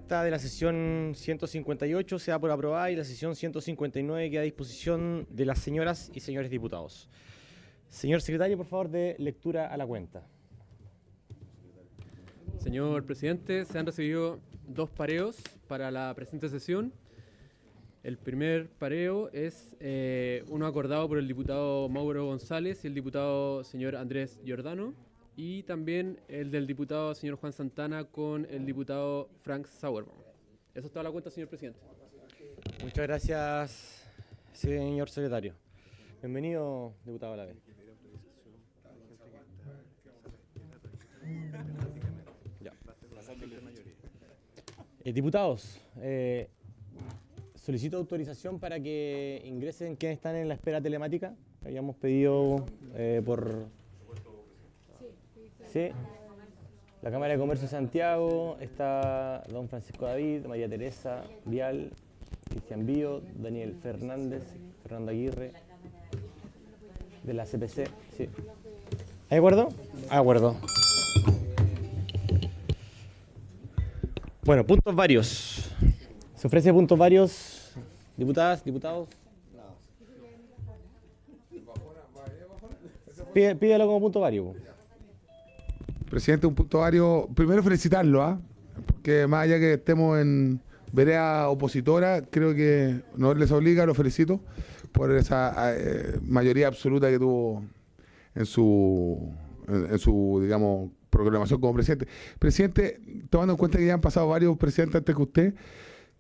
acta de la sesión 158 se da por aprobada y la sesión 159 queda a disposición de las señoras y señores diputados. Señor secretario, por favor, de lectura a la cuenta. Señor presidente, se han recibido 2 pareos para la presente sesión. El primer pareo es uno acordado por el diputado Mauro González y el diputado señor Andrés Giordano, y también el del diputado señor Juan Santana con el diputado Frank Sauerbaum. Eso es toda la cuenta, señor presidente. Muchas gracias, señor secretario. Bienvenido, diputado Olave. Ya. Diputados, solicito autorización para que ingresen quienes están en la espera telemática. Habíamos pedido por... Sí. La Cámara de Comercio de Santiago, está don Francisco David, María Teresa Vial, Cristian Bío, Daniel Fernández, Fernando Aguirre, de la CPC. Sí. ¿Hay acuerdo? Acuerdo. Bueno, puntos varios. ¿Se ofrece puntos varios, diputadas, diputados? Pídelo como punto vario. Presidente, un punto vario. Primero felicitarlo, porque más allá que estemos en vereda opositora, creo que no les obliga, lo felicito por esa mayoría absoluta que tuvo en su digamos, proclamación como presidente. Presidente, tomando en cuenta que ya han pasado varios presidentes antes que usted,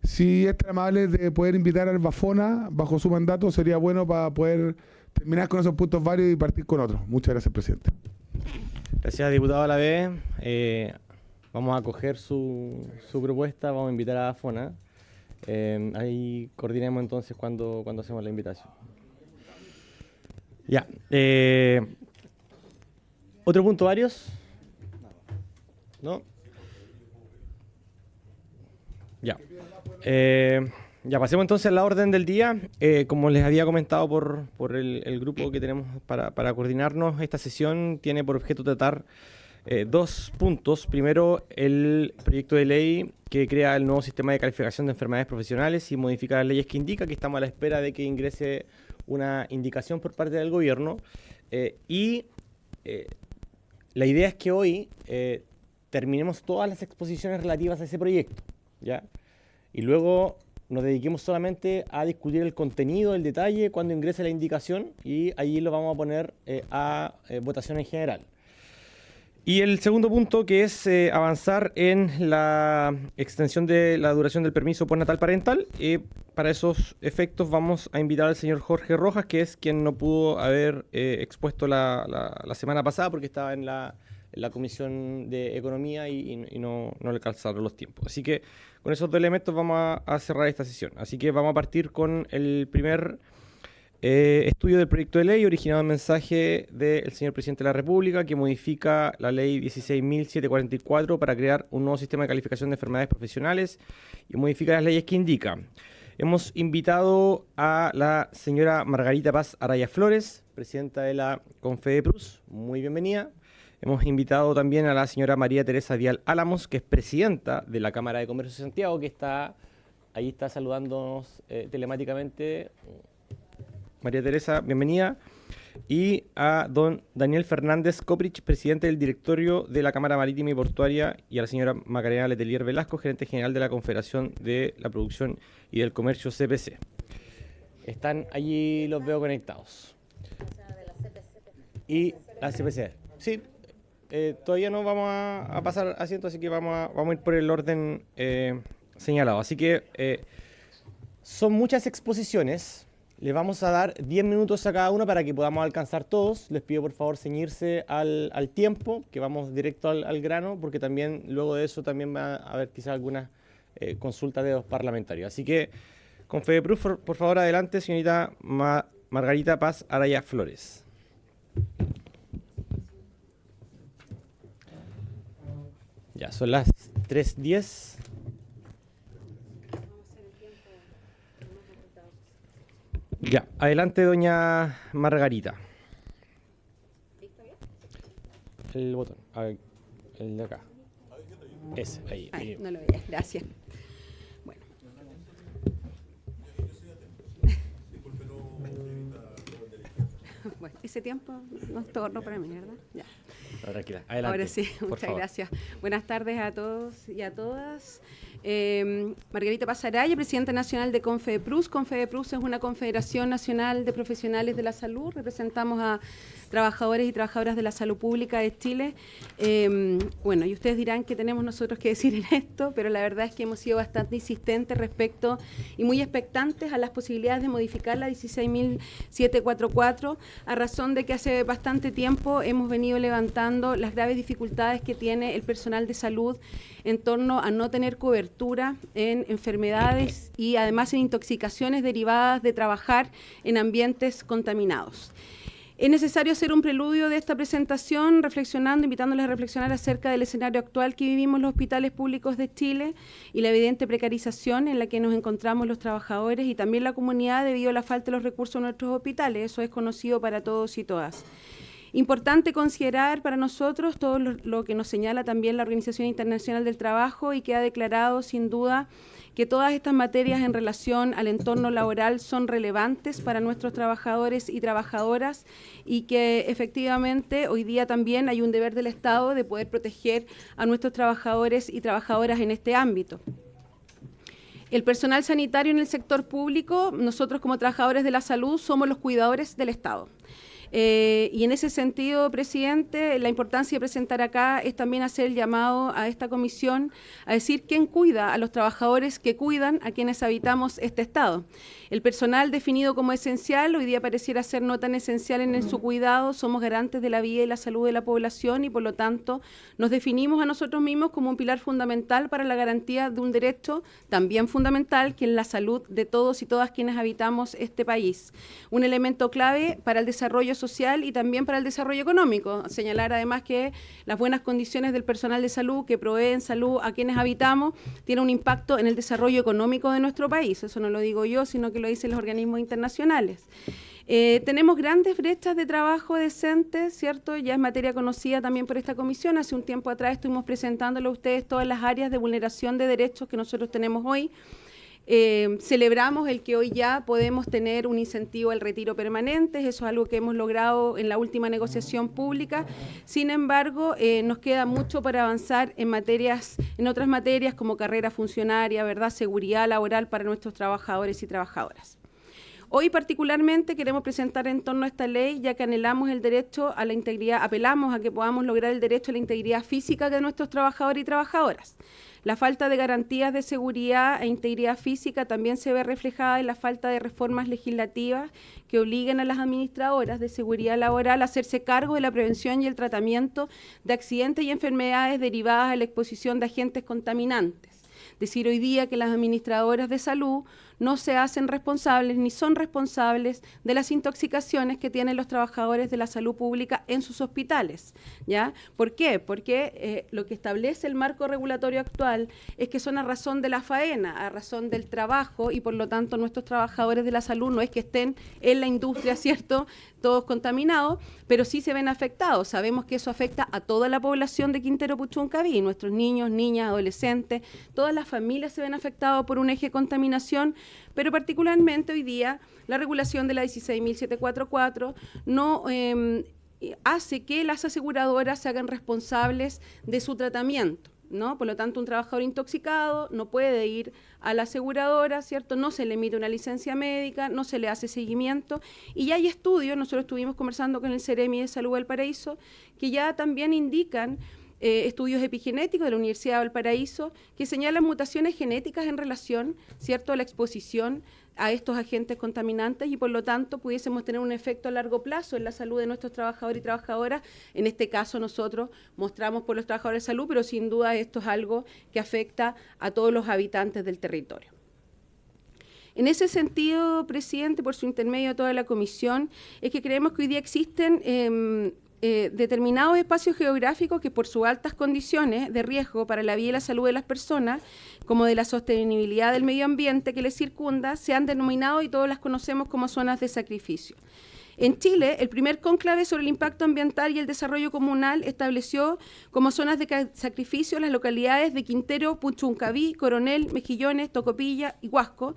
si es tan amable de poder invitar al Bafona bajo su mandato, sería bueno para poder terminar con esos puntos varios y partir con otros. Muchas gracias, presidente. Gracias, diputado Olave. Vamos a acoger su propuesta, vamos a invitar a Bafona. Ahí coordinemos entonces cuando hacemos la invitación. Ya. ¿Otro punto varios? ¿No? Ya. Ya pasemos entonces a la orden del día. Como les había comentado por el grupo que tenemos para coordinarnos, esta sesión tiene por objeto tratar 2 puntos. Primero, el proyecto de ley que crea el nuevo sistema de calificación de enfermedades profesionales y modifica las leyes que indica, que estamos a la espera de que ingrese una indicación por parte del gobierno. La idea es que hoy terminemos todas las exposiciones relativas a ese proyecto, ¿ya? Y luego nos dediquemos solamente a discutir el contenido, el detalle, cuando ingrese la indicación, y allí lo vamos a poner a votación en general. Y el segundo punto, que es avanzar en la extensión de la duración del permiso postnatal parental. Para esos efectos vamos a invitar al señor Jorge Rojas, que es quien no pudo haber expuesto la semana pasada porque estaba en la Comisión de Economía y no le alcanzaron los tiempos. Así que con esos 2 elementos vamos a cerrar esta sesión. Así que vamos a partir con el primer estudio del proyecto de ley originado en mensaje del señor Presidente de la República, que modifica la ley 16.744 para crear un nuevo sistema de calificación de enfermedades profesionales y modifica las leyes que indica. Hemos invitado a la señora Margarita Paz Araya Flores, presidenta de la Confedeprus. Muy bienvenida. Hemos invitado también a la señora María Teresa Vial Álamos, que es presidenta de la Cámara de Comercio de Santiago, que ahí está saludándonos telemáticamente. María Teresa, bienvenida. Y a don Daniel Fernández Coprich, presidente del directorio de la Cámara Marítima y Portuaria, y a la señora Macarena Letelier Velasco, gerente general de la Confederación de la Producción y del Comercio CPC. Están allí, los veo conectados. Y la CPC. Sí. Todavía no vamos a pasar asiento, así que vamos a ir por el orden señalado. Así que son muchas exposiciones. Les vamos a dar 10 minutos a cada uno para que podamos alcanzar todos. Les pido por favor ceñirse al tiempo, que vamos directo al grano, porque también luego de eso también va a haber quizás algunas consultas de los parlamentarios. Así que con Fedeprus, por favor, adelante, señorita Margarita Paz Araya Flores. Ya, son las 3:10. Ya, adelante, doña Margarita. El botón, a ver, el de acá. Ese, ahí. Ay, no lo veía, gracias. Bueno, ese tiempo no es torno para mí, ¿verdad? Ya. No, tranquila, adelante. Ahora sí, por muchas favor. gracias. Buenas tardes a todos y a todas. Margarita Pasaraya, presidenta nacional de Confedeprus. Confedeprus es una confederación nacional de profesionales de la salud. Representamos a trabajadores y trabajadoras de la salud pública de Chile. Bueno, y ustedes dirán qué tenemos nosotros que decir en esto, pero la verdad es que hemos sido bastante insistentes respecto y muy expectantes a las posibilidades de modificar la 16.744, a razón de que hace bastante tiempo hemos venido levantando las graves dificultades que tiene el personal de salud en torno a no tener cobertura en enfermedades y además en intoxicaciones derivadas de trabajar en ambientes contaminados. Es necesario hacer un preludio de esta presentación, reflexionando, invitándoles a reflexionar acerca del escenario actual que vivimos en los hospitales públicos de Chile y la evidente precarización en la que nos encontramos los trabajadores y también la comunidad debido a la falta de los recursos en nuestros hospitales. Eso es conocido para todos y todas. Importante considerar para nosotros todo lo que nos señala también la Organización Internacional del Trabajo y que ha declarado sin duda que todas estas materias en relación al entorno laboral son relevantes para nuestros trabajadores y trabajadoras y que efectivamente hoy día también hay un deber del Estado de poder proteger a nuestros trabajadores y trabajadoras en este ámbito. El personal sanitario en el sector público, nosotros como trabajadores de la salud somos los cuidadores del Estado. Y en ese sentido, presidente, la importancia de presentar acá es también hacer el llamado a esta comisión a decir quién cuida a los trabajadores que cuidan a quienes habitamos este Estado. El personal definido como esencial hoy día pareciera ser no tan esencial en su cuidado. Somos garantes de la vida y la salud de la población y por lo tanto nos definimos a nosotros mismos como un pilar fundamental para la garantía de un derecho también fundamental que es la salud de todos y todas quienes habitamos este país. Un elemento clave para el desarrollo social y también para el desarrollo económico. Señalar además que las buenas condiciones del personal de salud que proveen salud a quienes habitamos tiene un impacto en el desarrollo económico de nuestro país. Eso no lo digo yo, sino que lo dicen los organismos internacionales. Tenemos grandes brechas de trabajo decentes, ¿cierto? Ya es materia conocida también por esta comisión. Hace un tiempo atrás estuvimos presentándole a ustedes todas las áreas de vulneración de derechos que nosotros tenemos hoy. Celebramos el que hoy ya podemos tener un incentivo al retiro permanente, eso es algo que hemos logrado en la última negociación pública. Sin embargo, nos queda mucho para avanzar en otras materias como carrera funcionaria, ¿verdad? Seguridad laboral para nuestros trabajadores y trabajadoras. Hoy particularmente queremos presentar en torno a esta ley, ya que anhelamos el derecho a la integridad, apelamos a que podamos lograr el derecho a la integridad física de nuestros trabajadores y trabajadoras. La falta de garantías de seguridad e integridad física también se ve reflejada en la falta de reformas legislativas que obliguen a las administradoras de seguridad laboral a hacerse cargo de la prevención y el tratamiento de accidentes y enfermedades derivadas de la exposición de agentes contaminantes. Decir hoy día que las administradoras de salud no se hacen responsables ni son responsables de las intoxicaciones que tienen los trabajadores de la salud pública en sus hospitales, ¿ya? ¿Por qué? Porque lo que establece el marco regulatorio actual es que son a razón de la faena, a razón del trabajo y por lo tanto nuestros trabajadores de la salud no es que estén en la industria, ¿cierto?, todos contaminados, pero sí se ven afectados. Sabemos que eso afecta a toda la población de Quintero Puchuncaví, nuestros niños, niñas, adolescentes, todas las familias se ven afectadas por un eje de contaminación, pero particularmente hoy día la regulación de la 16.744 no hace que las aseguradoras se hagan responsables de su tratamiento, ¿no? Por lo tanto, un trabajador intoxicado no puede ir a la aseguradora, ¿cierto? No se le emite una licencia médica, no se le hace seguimiento. Y ya hay estudios, nosotros estuvimos conversando con el Ceremi de Salud Valparaíso, que ya también indican estudios epigenéticos de la Universidad de Valparaíso que señalan mutaciones genéticas en relación, ¿cierto?, a la exposición a estos agentes contaminantes y por lo tanto pudiésemos tener un efecto a largo plazo en la salud de nuestros trabajadores y trabajadoras. En este caso nosotros mostramos por los trabajadores de salud, pero sin duda esto es algo que afecta a todos los habitantes del territorio. En ese sentido, presidente, por su intermedio de toda la comisión, es que creemos que hoy día existen determinados espacios geográficos que por sus altas condiciones de riesgo para la vida y la salud de las personas, como de la sostenibilidad del medio ambiente que les circunda, se han denominado y todos las conocemos como zonas de sacrificio. En Chile, el primer cónclave sobre el impacto ambiental y el desarrollo comunal estableció como zonas de sacrificio las localidades de Quintero, Puchuncaví, Coronel, Mejillones, Tocopilla y Huasco,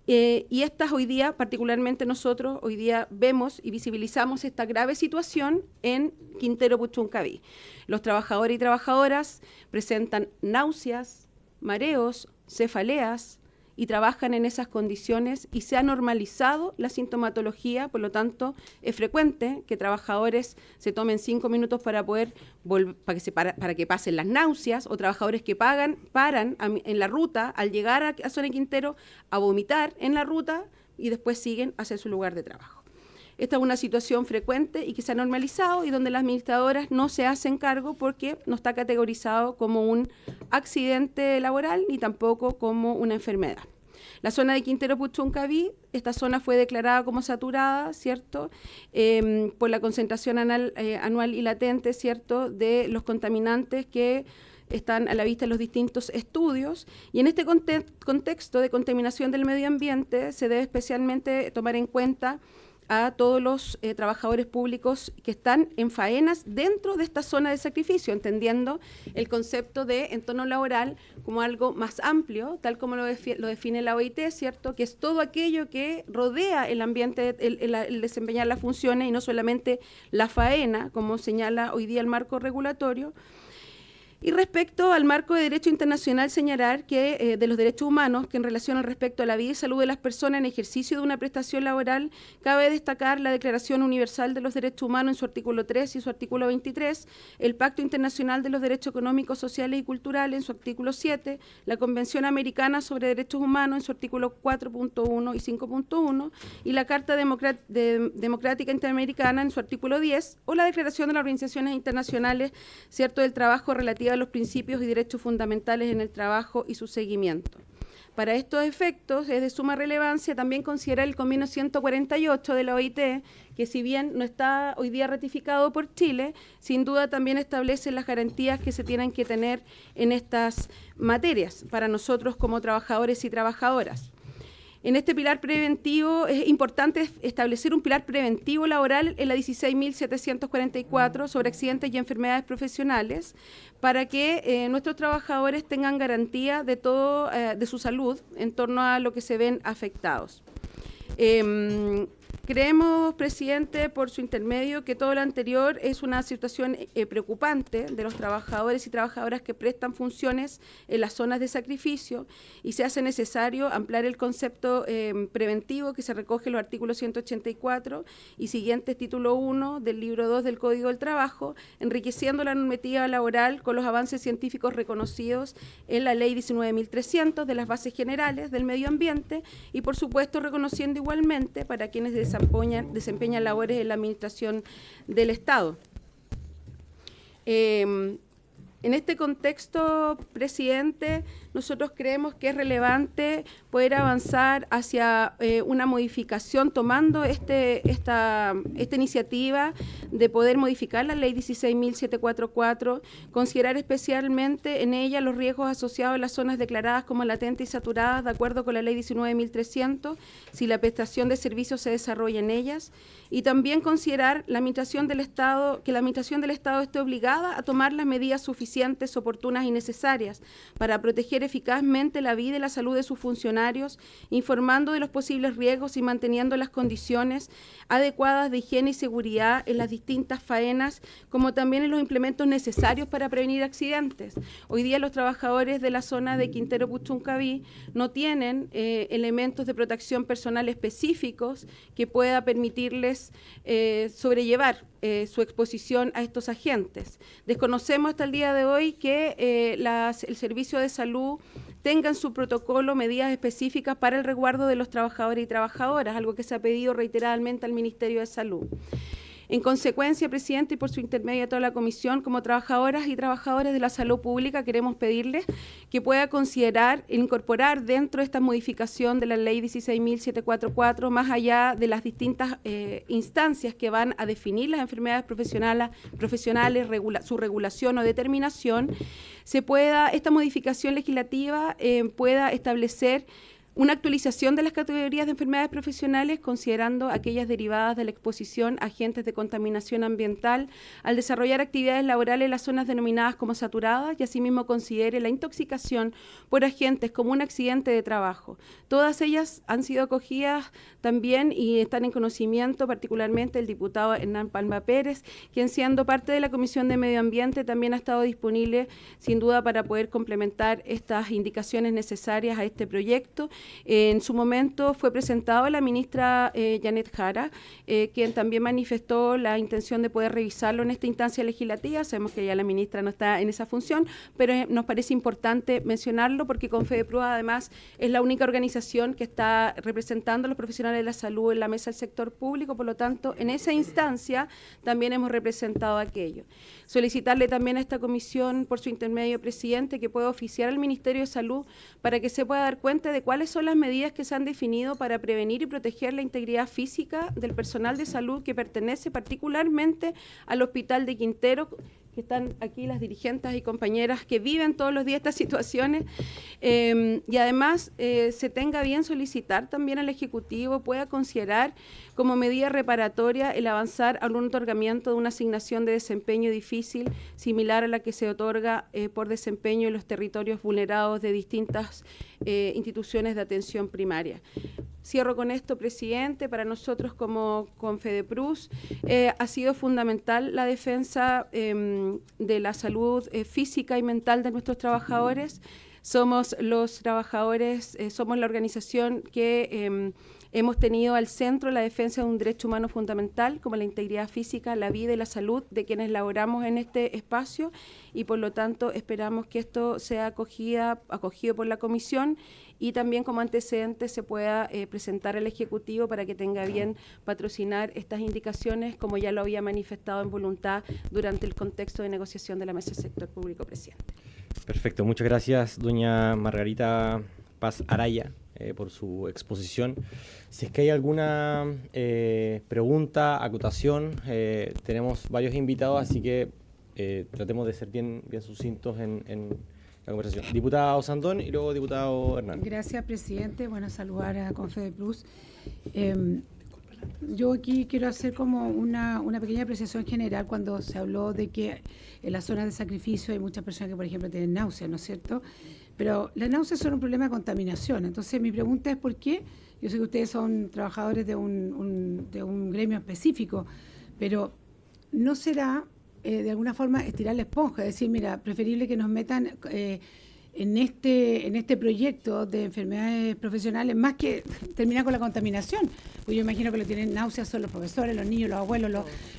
Y estas hoy día, particularmente nosotros, hoy día vemos y visibilizamos esta grave situación en Quintero Puchuncaví. Los trabajadores y trabajadoras presentan náuseas, mareos, cefaleas y trabajan en esas condiciones y se ha normalizado la sintomatología, por lo tanto es frecuente que trabajadores se tomen 5 minutos para poder para que pasen las náuseas, o trabajadores que paran en la ruta al llegar a Zona Quintero a vomitar en la ruta y después siguen hacia su lugar de trabajo. Esta es una situación frecuente y que se ha normalizado y donde las administradoras no se hacen cargo porque no está categorizado como un accidente laboral ni tampoco como una enfermedad. La zona de Quintero Puchuncaví, esta zona fue declarada como saturada, ¿cierto? Por la concentración anual y latente, ¿cierto?, de los contaminantes que están a la vista en los distintos estudios. Y en este contexto de contaminación del medio ambiente se debe especialmente tomar en cuenta a todos los trabajadores públicos que están en faenas dentro de esta zona de sacrificio, entendiendo el concepto de entorno laboral como algo más amplio, tal como lo define la OIT, ¿cierto?, que es todo aquello que rodea el ambiente, el desempeñar las funciones y no solamente la faena, como señala hoy día el marco regulatorio. Y respecto al marco de derecho internacional, señalar que de los derechos humanos, que en relación al respecto a la vida y salud de las personas en ejercicio de una prestación laboral, cabe destacar la Declaración Universal de los Derechos Humanos en su artículo 3 y su artículo 23, el Pacto Internacional de los Derechos Económicos, Sociales y Culturales en su artículo 7, la Convención Americana sobre Derechos Humanos en su artículo 4.1 y 5.1, y la Carta Democrática Interamericana en su artículo 10, o la Declaración de las Organizaciones Internacionales, ¿cierto?, del Trabajo relativa a los principios y derechos fundamentales en el trabajo y su seguimiento. Para estos efectos es de suma relevancia también considerar el convenio 148 de la OIT, que si bien no está hoy día ratificado por Chile, sin duda también establece las garantías que se tienen que tener en estas materias para nosotros como trabajadores y trabajadoras. En este pilar preventivo es importante establecer un pilar preventivo laboral en la 16.744 sobre accidentes y enfermedades profesionales para que nuestros trabajadores tengan garantía de todo, de su salud en torno a lo que se ven afectados. Creemos, presidente, por su intermedio, que todo lo anterior es una situación preocupante de los trabajadores y trabajadoras que prestan funciones en las zonas de sacrificio y se hace necesario ampliar el concepto preventivo que se recoge en los artículos 184 y siguientes título 1 del libro 2 del Código del Trabajo, enriqueciendo la normativa laboral con los avances científicos reconocidos en la Ley 19.300 de las bases generales del medio ambiente y, por supuesto, reconociendo igualmente para quienes desempeñan labores en la administración del Estado. En este contexto, presidente, nosotros creemos que es relevante poder avanzar hacia una modificación, tomando esta iniciativa de poder modificar la ley 16.744, considerar especialmente en ella los riesgos asociados a las zonas declaradas como latentes y saturadas de acuerdo con la ley 19.300, si la prestación de servicios se desarrolla en ellas, y también considerar la administración del Estado, que la administración del Estado esté obligada a tomar las medidas suficientes, oportunas y necesarias para proteger eficazmente la vida y la salud de sus funcionarios, informando de los posibles riesgos y manteniendo las condiciones adecuadas de higiene y seguridad en las distintas faenas, como también en los implementos necesarios para prevenir accidentes. Hoy día los trabajadores de la zona de Quintero Puchuncaví no tienen elementos de protección personal específicos que pueda permitirles sobrellevar su exposición a estos agentes. Desconocemos hasta el día de hoy que el servicio de salud tenga en su protocolo medidas específicas para el resguardo de los trabajadores y trabajadoras, algo que se ha pedido reiteradamente al Ministerio de Salud. En consecuencia, presidente, y por su intermedio a toda la comisión, como trabajadoras y trabajadores de la salud pública, queremos pedirles que pueda considerar e incorporar dentro de esta modificación de la ley 16.744, más allá de las distintas instancias que van a definir las enfermedades profesionales, su regulación o determinación, esta modificación legislativa pueda establecer Una actualización de las categorías de enfermedades profesionales, considerando aquellas derivadas de la exposición a agentes de contaminación ambiental, al desarrollar actividades laborales en las zonas denominadas como saturadas, y asimismo considere la intoxicación por agentes como un accidente de trabajo. Todas ellas han sido acogidas también y están en conocimiento, particularmente el diputado Hernán Palma Pérez, quien, siendo parte de la Comisión de Medio Ambiente, también ha estado disponible, sin duda, para poder complementar estas indicaciones necesarias a este proyecto. En su momento fue presentado a la ministra Janet Jara, quien también manifestó la intención de poder revisarlo en esta instancia legislativa. Sabemos que ya la ministra no está en esa función, pero nos parece importante mencionarlo porque CONFEDEPRUS además es la única organización que está representando a los profesionales de la salud en la mesa del sector público, por lo tanto, en esa instancia también hemos representado aquello. Solicitarle también a esta comisión, por su intermedio, presidente, que pueda oficiar al Ministerio de Salud para que se pueda dar cuenta de cuáles son las medidas que se han definido para prevenir y proteger la integridad física del personal de salud que pertenece particularmente al Hospital de Quintero, que están aquí las dirigentes y compañeras que viven todos los días estas situaciones, y además se tenga bien solicitar también al Ejecutivo pueda considerar como medida reparatoria el avanzar a un otorgamiento de una asignación de desempeño difícil similar a la que se otorga por desempeño en los territorios vulnerados de distintas instituciones de atención primaria. Cierro con esto, presidente. Para nosotros como CONFEDEPRUS ha sido fundamental la defensa de la salud física y mental de nuestros trabajadores. Somos los trabajadores, somos la organización que hemos tenido al centro la defensa de un derecho humano fundamental como la integridad física, la vida y la salud de quienes laboramos en este espacio, y por lo tanto esperamos que esto sea acogido por la comisión y también como antecedente se pueda presentar al Ejecutivo para que tenga bien patrocinar estas indicaciones, como ya lo había manifestado en voluntad durante el contexto de negociación de la Mesa del Sector Público, presidente. Perfecto, muchas gracias, doña Margarita Paz Araya, por su exposición. Si es que hay alguna pregunta, acotación, tenemos varios invitados, así que tratemos de ser bien sucintos en la conversación. Diputado Sandón y luego diputado Hernán. Gracias, presidente. Bueno, saludar a CONFEDEPRUS. Yo aquí quiero hacer como una pequeña apreciación general cuando se habló de que en las zonas de sacrificio hay muchas personas que, por ejemplo, tienen náuseas, ¿no es cierto? Pero las náuseas son un problema de contaminación. Entonces, mi pregunta es ¿por qué? Yo sé que ustedes son trabajadores de un gremio específico, pero ¿no será de alguna forma estirar la esponja? Es decir, mira, preferible que nos metan en este proyecto de enfermedades profesionales más que terminar con la contaminación. Pues yo imagino que lo tienen náuseas son los profesores, los niños, los abuelos,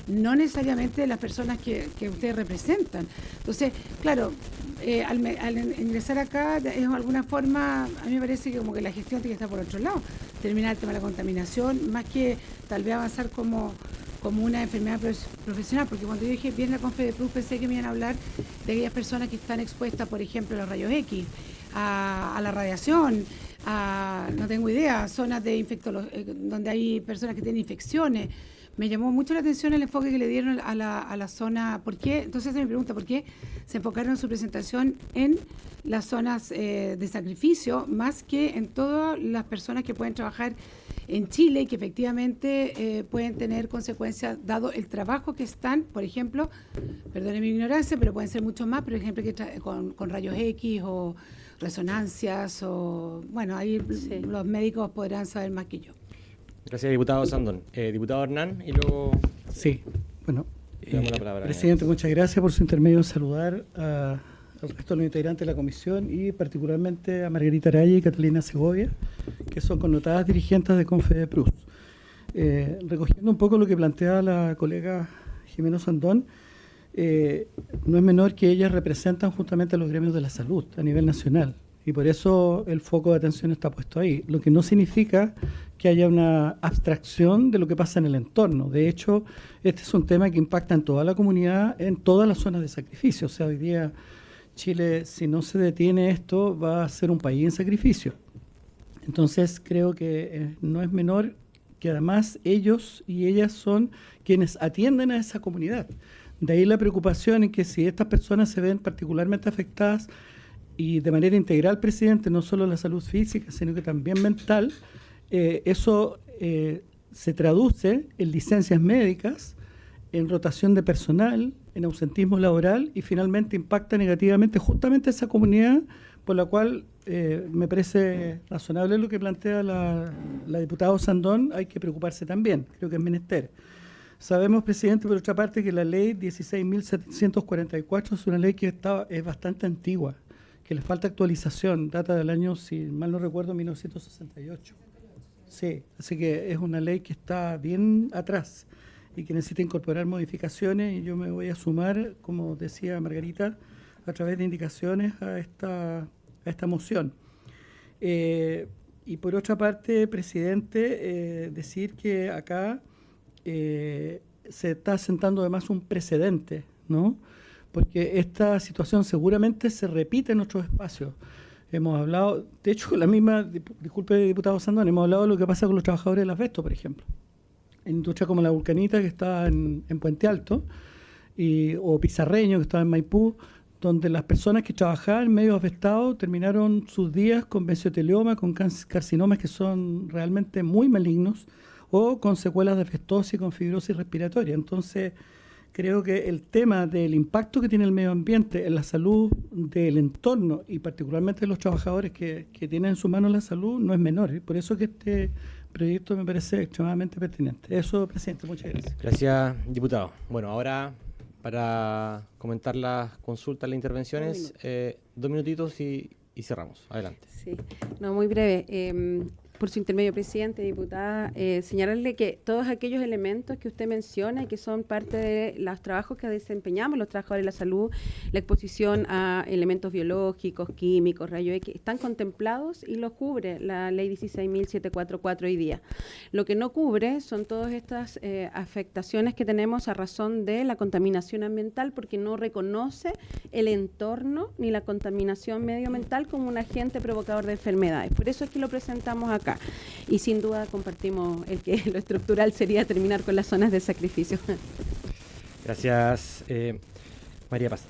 no necesariamente las personas que ustedes representan. Entonces, claro, al ingresar acá, de alguna forma, a mí me parece que como que la gestión tiene que estar por otro lado, terminar el tema de la contaminación, más que tal vez avanzar como una enfermedad profesional, porque cuando yo dije bien la CONFEDEPRUS pensé que me iban a hablar de aquellas personas que están expuestas, por ejemplo, a los rayos X, a la radiación, no tengo idea, zonas de donde hay personas que tienen infecciones. Me llamó mucho la atención el enfoque que le dieron a la zona. ¿Por qué? Entonces me pregunta, ¿por qué se enfocaron en su presentación en las zonas de sacrificio más que en todas las personas que pueden trabajar en Chile y que efectivamente pueden tener consecuencias dado el trabajo que están, por ejemplo, perdone mi ignorancia, pero pueden ser muchos más, por ejemplo, con rayos X o resonancias o, bueno, ahí sí. Los médicos podrán saber más que yo. Gracias, diputado Sandón. Diputado Hernán y luego... Sí, bueno, presidente, muchas gracias por su intermedio en saludar al resto de los integrantes de la comisión y particularmente a Margarita Araya y Catalina Segovia, que son connotadas dirigentes de CONFEDEPRUS. Recogiendo un poco lo que plantea la colega Jimena Sandón, no es menor que ellas representan justamente a los gremios de la salud a nivel nacional y por eso el foco de atención está puesto ahí, lo que no significa que haya una abstracción de lo que pasa en el entorno. De hecho, este es un tema que impacta en toda la comunidad, en todas las zonas de sacrificio. O sea, hoy día Chile, si no se detiene esto, va a ser un país en sacrificio. Entonces, creo que no es menor que además ellos y ellas son quienes atienden a esa comunidad. De ahí la preocupación en que si estas personas se ven particularmente afectadas y de manera integral, presidente, no solo la salud física, sino que también mental, eso se traduce en licencias médicas, en rotación de personal, en ausentismo laboral y finalmente impacta negativamente justamente esa comunidad, por la cual me parece razonable lo que plantea la diputada Sandón, hay que preocuparse también, creo que es menester. Sabemos, presidente, por otra parte, que la ley 16.744 es una ley que es bastante antigua, que le falta actualización, data del año, si mal no recuerdo, 1968. Sí, así que es una ley que está bien atrás y que necesita incorporar modificaciones, y yo me voy a sumar, como decía Margarita, a través de indicaciones a esta moción. Y por otra parte, presidente, decir que acá se está sentando además un precedente, ¿no? Porque esta situación seguramente se repite en otros espacios. Hemos hablado, de hecho, con la misma, disculpe, diputado Sandón, hemos hablado de lo que pasa con los trabajadores del asbesto, por ejemplo. En industria como la Vulcanita, que está en Puente Alto, o Pizarreño, que estaba en Maipú, donde las personas que trabajaban en medios asbestados terminaron sus días con mesotelioma, con carcinomas que son realmente muy malignos, o con secuelas de asbestosis, con fibrosis respiratoria. Entonces, creo que el tema del impacto que tiene el medio ambiente en la salud del entorno y particularmente de los trabajadores que tienen en su mano la salud no es menor. Y por eso que este proyecto me parece extremadamente pertinente. Eso, presidente, muchas gracias. Gracias, diputado. Bueno, ahora para comentar las consultas, las intervenciones, 2 minutitos y cerramos. Adelante. Sí, no, muy breve. Por su intermedio, presidente, diputada, señalarle que todos aquellos elementos que usted menciona y que son parte de los trabajos que desempeñamos los trabajadores de la salud, la exposición a elementos biológicos, químicos, rayos X, están contemplados y los cubre la ley 16.744 hoy día. Lo que no cubre son todas estas afectaciones que tenemos a razón de la contaminación ambiental, porque no reconoce el entorno ni la contaminación medioambiental como un agente provocador de enfermedades. Por eso es que lo presentamos acá. Y sin duda compartimos el que lo estructural sería terminar con las zonas de sacrificio. Gracias, María Paz.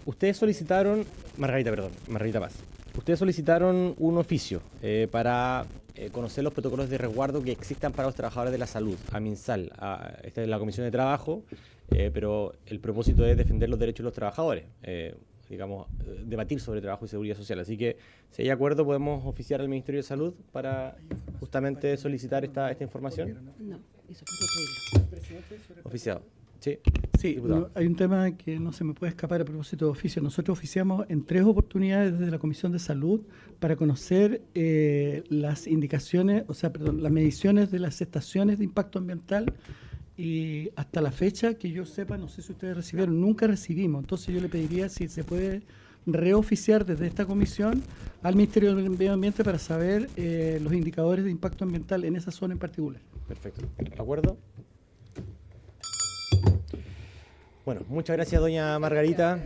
Ustedes solicitaron, Margarita Paz. Ustedes solicitaron un oficio para conocer los protocolos de resguardo que existan para los trabajadores de la salud, a MinSal. Esta es la Comisión de Trabajo, pero el propósito es defender los derechos de los trabajadores. Digamos, debatir sobre trabajo y seguridad social. Así que, si hay acuerdo, podemos oficiar al Ministerio de Salud para justamente solicitar esta información. No, eso podría pedirlo. Oficiado. Sí, no, hay un tema que no se me puede escapar a propósito de oficio. Nosotros oficiamos en 3 oportunidades desde la Comisión de Salud para conocer las indicaciones, las mediciones de las estaciones de impacto ambiental. Y hasta la fecha, que yo sepa, no sé si ustedes recibieron, nunca recibimos. Entonces yo le pediría si se puede reoficiar desde esta comisión al Ministerio del Medio Ambiente para saber los indicadores de impacto ambiental en esa zona en particular. Perfecto. ¿De acuerdo? Bueno, muchas gracias, doña Margarita.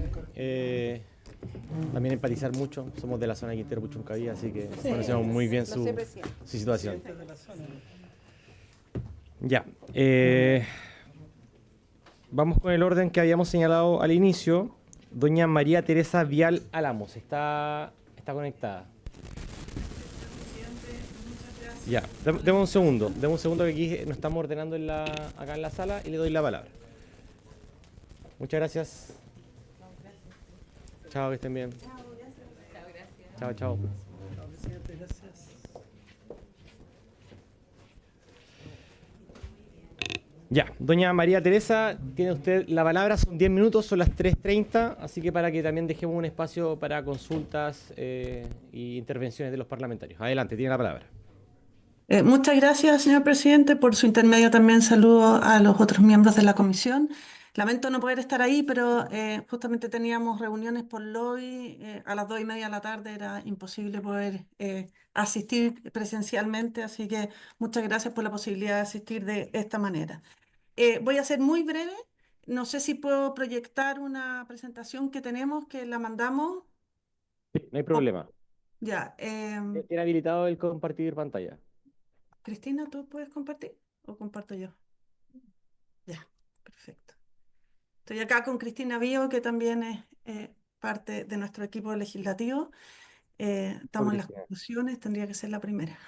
También empatizar mucho. Somos de la zona de Quintero Puchuncaví, así que conocemos muy bien su situación. Ya. Vamos con el orden que habíamos señalado al inicio. Doña María Teresa Vial Álamos está conectada. Ya, deme un segundo que aquí nos estamos ordenando acá en la sala y le doy la palabra. Muchas gracias. Chao, que estén bien. Chao. Ya, doña María Teresa, tiene usted la palabra, son 10 minutos, son las 3:30, así que para que también dejemos un espacio para consultas e intervenciones de los parlamentarios. Adelante, tiene la palabra. Muchas gracias, señor presidente. Por su intermedio también saludo a los otros miembros de la comisión. Lamento no poder estar ahí, pero justamente teníamos reuniones por lobby. A las 2:30 de la tarde era imposible poder asistir presencialmente, así que muchas gracias por la posibilidad de asistir de esta manera. Voy a ser muy breve. No sé si puedo proyectar una presentación que tenemos, que la mandamos. Sí, no hay problema. Ya. Tiene habilitado el compartir pantalla. Cristina, ¿tú puedes compartir o comparto yo? Ya, perfecto. Estoy acá con Cristina Bío, que también es parte de nuestro equipo legislativo. Estamos en las Fabricio. conclusiones, tendría que ser la primera.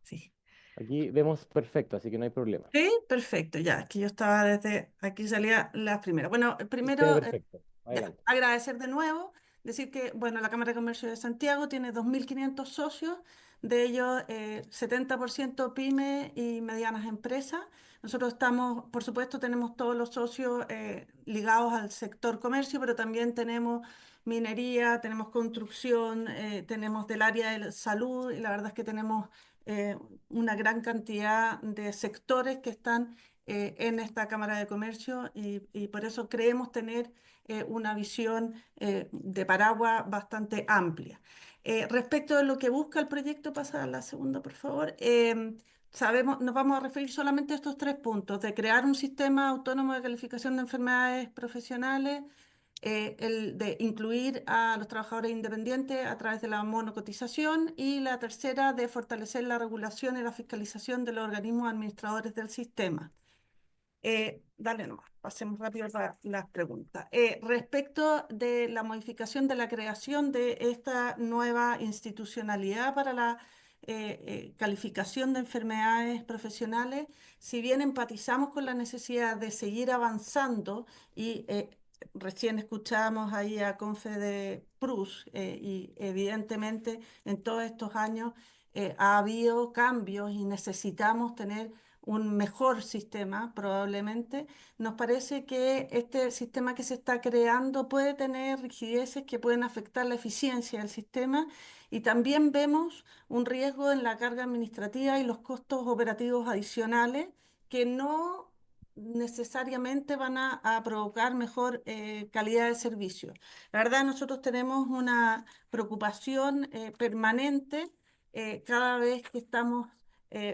Sí. Aquí vemos perfecto, así que no hay problema. Sí, perfecto, ya, aquí yo estaba desde, aquí salía la primera. Bueno, Se ve primero, perfecto. ya, Adelante. agradecer de nuevo, decir que, bueno, la Cámara de Comercio de Santiago tiene 2.500 socios, de ellos 70% pymes y medianas empresas. Nosotros estamos, por supuesto, tenemos todos los socios ligados al sector comercio, pero también tenemos minería, tenemos construcción, tenemos del área de salud, y la verdad es que tenemos eh, una gran cantidad de sectores que están en esta Cámara de Comercio y por eso creemos tener una visión de paraguas bastante amplia. Respecto de lo que busca el proyecto, pasa a la segunda, por favor. Sabemos, nos vamos a referir solamente a estos tres puntos, de crear un sistema autónomo de calificación de enfermedades profesionales, el de incluir a los trabajadores independientes a través de la monocotización y la tercera de fortalecer la regulación y la fiscalización de los organismos administradores del sistema. Dale nomás, pasemos rápido las preguntas. Respecto de la modificación de la creación de esta nueva institucionalidad para la calificación de enfermedades profesionales, si bien empatizamos con la necesidad de seguir avanzando y recién escuchábamos ahí a Confe de Prus y evidentemente en todos estos años ha habido cambios y necesitamos tener un mejor sistema, probablemente. Nos parece que este sistema que se está creando puede tener rigideces que pueden afectar la eficiencia del sistema y también vemos un riesgo en la carga administrativa y los costos operativos adicionales que no necesariamente van a provocar mejor calidad de servicio. La verdad, nosotros tenemos una preocupación permanente cada vez que estamos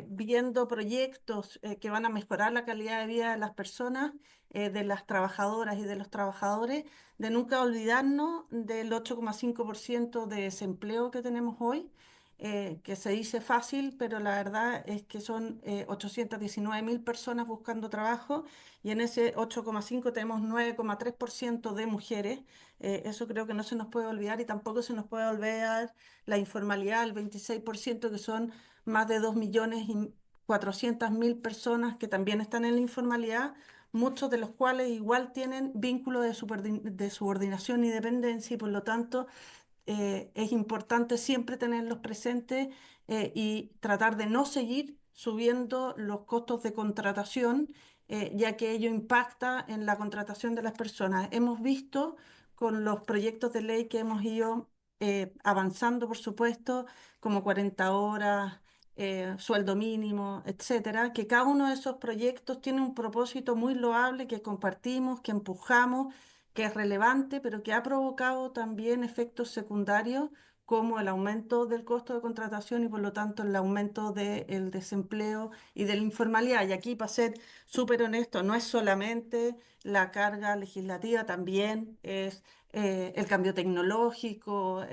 viendo proyectos que van a mejorar la calidad de vida de las personas, de las trabajadoras y de los trabajadores, de nunca olvidarnos del 8,5% de desempleo que tenemos hoy, que se dice fácil, pero la verdad es que son 819.000 personas buscando trabajo y en ese 8,5 tenemos 9,3% de mujeres. Eso creo que no se nos puede olvidar y tampoco se nos puede olvidar la informalidad, el 26% que son más de 2.400.000 personas que también están en la informalidad, muchos de los cuales igual tienen vínculos de subordinación y dependencia y por lo tanto es importante siempre tenerlos presentes y tratar de no seguir subiendo los costos de contratación, ya que ello impacta en la contratación de las personas. Hemos visto con los proyectos de ley que hemos ido avanzando, por supuesto, como 40 horas, sueldo mínimo, etcétera, que cada uno de esos proyectos tiene un propósito muy loable que compartimos, que empujamos, que es relevante, pero que ha provocado también efectos secundarios como el aumento del costo de contratación y por lo tanto el aumento del desempleo y de la informalidad. Y aquí, para ser súper honesto, no es solamente la carga legislativa, también es el cambio tecnológico,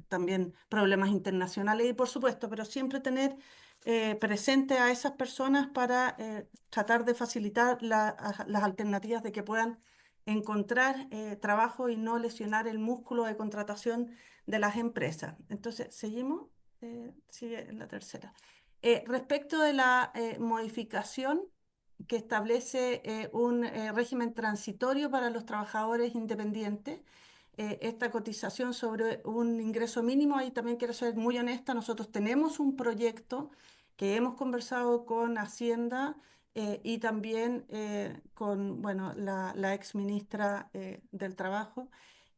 también problemas internacionales y por supuesto, pero siempre tener presente a esas personas para tratar de facilitar las alternativas de que puedan encontrar trabajo y no lesionar el músculo de contratación de las empresas. Entonces, seguimos, sigue la tercera. Respecto de la modificación que establece un régimen transitorio para los trabajadores independientes, esta cotización sobre un ingreso mínimo, ahí también quiero ser muy honesta, nosotros tenemos un proyecto que hemos conversado con Hacienda y también con bueno, la ex ministra del Trabajo,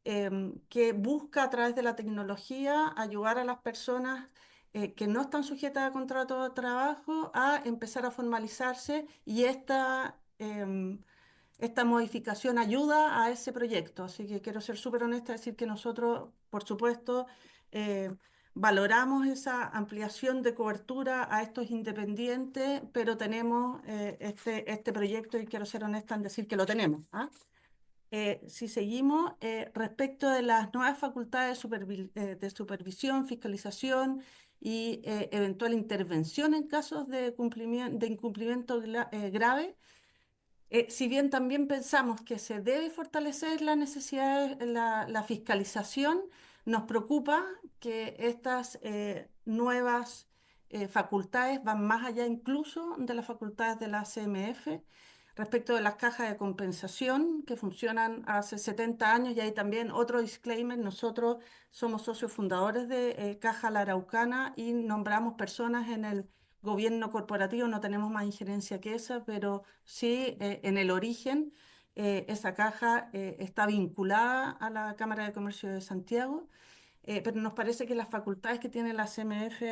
que busca a través de la tecnología ayudar a las personas que no están sujetas a contrato de trabajo a empezar a formalizarse y esta modificación ayuda a ese proyecto. Así que quiero ser súper honesta, decir que nosotros, por supuesto, eh, valoramos esa ampliación de cobertura a estos independientes, pero tenemos este proyecto y quiero ser honesta en decir que lo tenemos. ¿Ah? Si seguimos, respecto de las nuevas facultades de supervisión, fiscalización y eventual intervención en casos de incumplimiento grave, Si bien también pensamos que se debe fortalecer la necesidad, la fiscalización, nos preocupa que estas nuevas facultades van más allá incluso de las facultades de la CMF respecto de las cajas de compensación que funcionan hace 70 años. Y hay también otro disclaimer: nosotros somos socios fundadores de Caja La Araucana y nombramos personas en el gobierno corporativo, no tenemos más injerencia que esa, pero sí en el origen esa caja está vinculada a la Cámara de Comercio de Santiago, pero nos parece que las facultades que tiene la CMF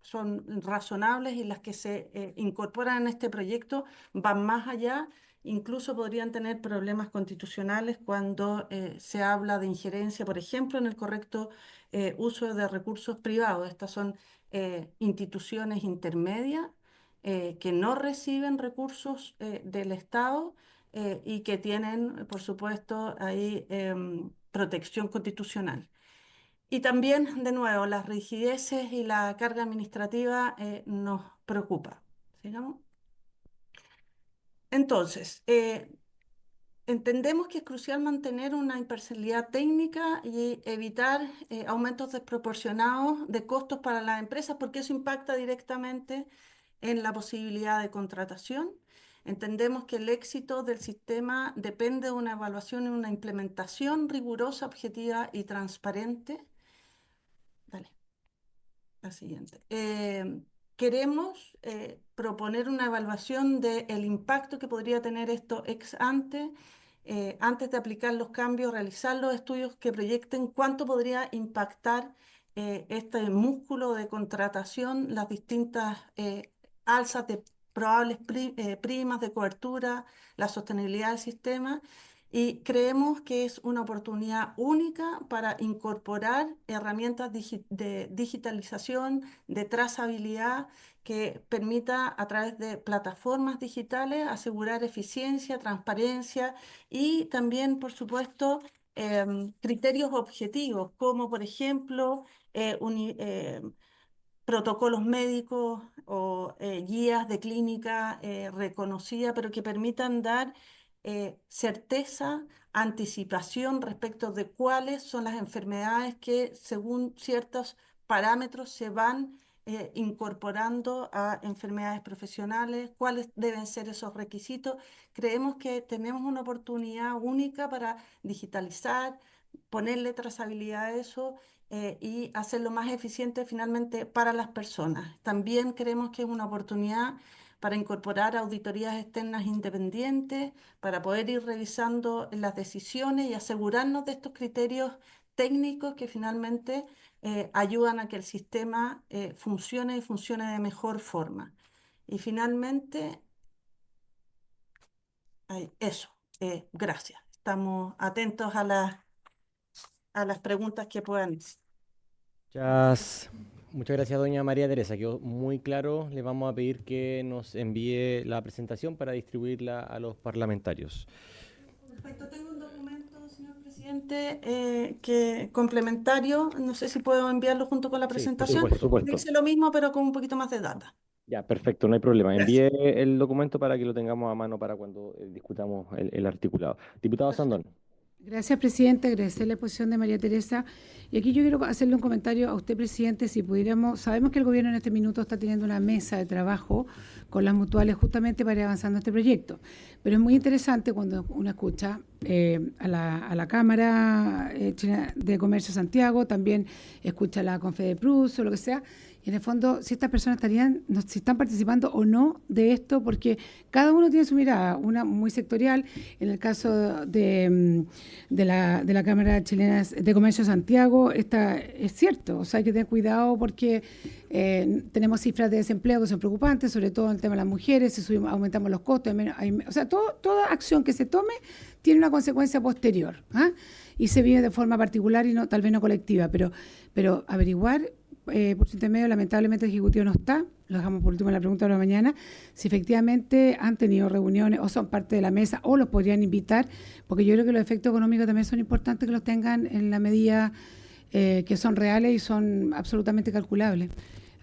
son razonables, y las que se incorporan en este proyecto van más allá. Incluso podrían tener problemas constitucionales cuando se habla de injerencia, por ejemplo, en el correcto uso de recursos privados. Estas son instituciones intermedias que no reciben recursos del Estado y que tienen, por supuesto, ahí protección constitucional. Y también, de nuevo, las rigideces y la carga administrativa nos preocupa. ¿Sigamos? Entonces, entendemos que es crucial mantener una imparcialidad técnica y evitar aumentos desproporcionados de costos para las empresas, porque eso impacta directamente en la posibilidad de contratación. Entendemos que el éxito del sistema depende de una evaluación y una implementación rigurosa, objetiva y transparente. Dale, la siguiente. Queremos proponer una evaluación del impacto que podría tener esto ex ante, antes de aplicar los cambios, realizar los estudios que proyecten cuánto podría impactar este músculo de contratación, las distintas alzas de probables primas de cobertura, la sostenibilidad del sistema. Y creemos que es una oportunidad única para incorporar herramientas de digitalización, de trazabilidad, que permita a través de plataformas digitales asegurar eficiencia, transparencia y también, por supuesto, criterios objetivos, como por ejemplo protocolos médicos o guías de clínica reconocida, pero que permitan dar certeza, anticipación respecto de cuáles son las enfermedades que según ciertos parámetros se van incorporando a enfermedades profesionales, cuáles deben ser esos requisitos. Creemos que tenemos una oportunidad única para digitalizar, ponerle trazabilidad a eso y hacerlo más eficiente finalmente para las personas. También creemos que es una oportunidad para incorporar auditorías externas independientes, para poder ir revisando las decisiones y asegurarnos de estos criterios técnicos que finalmente ayudan a que el sistema funcione y funcione de mejor forma. Y finalmente, eso, gracias. Estamos atentos a las preguntas que puedan. Muchas gracias, doña María Teresa. Quedó muy claro. Le vamos a pedir que nos envíe la presentación para distribuirla a los parlamentarios. Perfecto, tengo un documento, señor presidente, que complementario. No sé si puedo enviarlo junto con la presentación. Sí, por supuesto. Dice lo mismo, pero con un poquito más de data. Ya, perfecto, no hay problema. Envíe Gracias. el documento para que lo tengamos a mano para cuando discutamos el articulado. Diputado Perfecto. Sandón. Gracias, presidente. Agradecer la exposición de María Teresa. Y aquí yo quiero hacerle un comentario a usted, presidente, si pudiéramos. Sabemos que el gobierno en este minuto está teniendo una mesa de trabajo con las mutuales justamente para ir avanzando este proyecto. Pero es muy interesante cuando uno escucha a la Cámara Chilena de Comercio Santiago, también escucha a la Confedeprus o lo que sea. Y en el fondo, si estas personas si están participando o no de esto, porque cada uno tiene su mirada, una muy sectorial. En el caso de la Cámara Chilena de Comercio Santiago, es cierto, o sea, hay que tener cuidado porque tenemos cifras de desempleo que son preocupantes, sobre todo en el tema de las mujeres, si aumentamos los costos, o sea, toda acción que se tome tiene una consecuencia posterior, y se vive de forma particular y tal vez no colectiva, pero averiguar. Por su intermedio, lamentablemente el Ejecutivo no está, lo dejamos por último en la pregunta de la mañana, si efectivamente han tenido reuniones o son parte de la mesa o los podrían invitar, porque yo creo que los efectos económicos también son importantes que los tengan en la medida que son reales y son absolutamente calculables.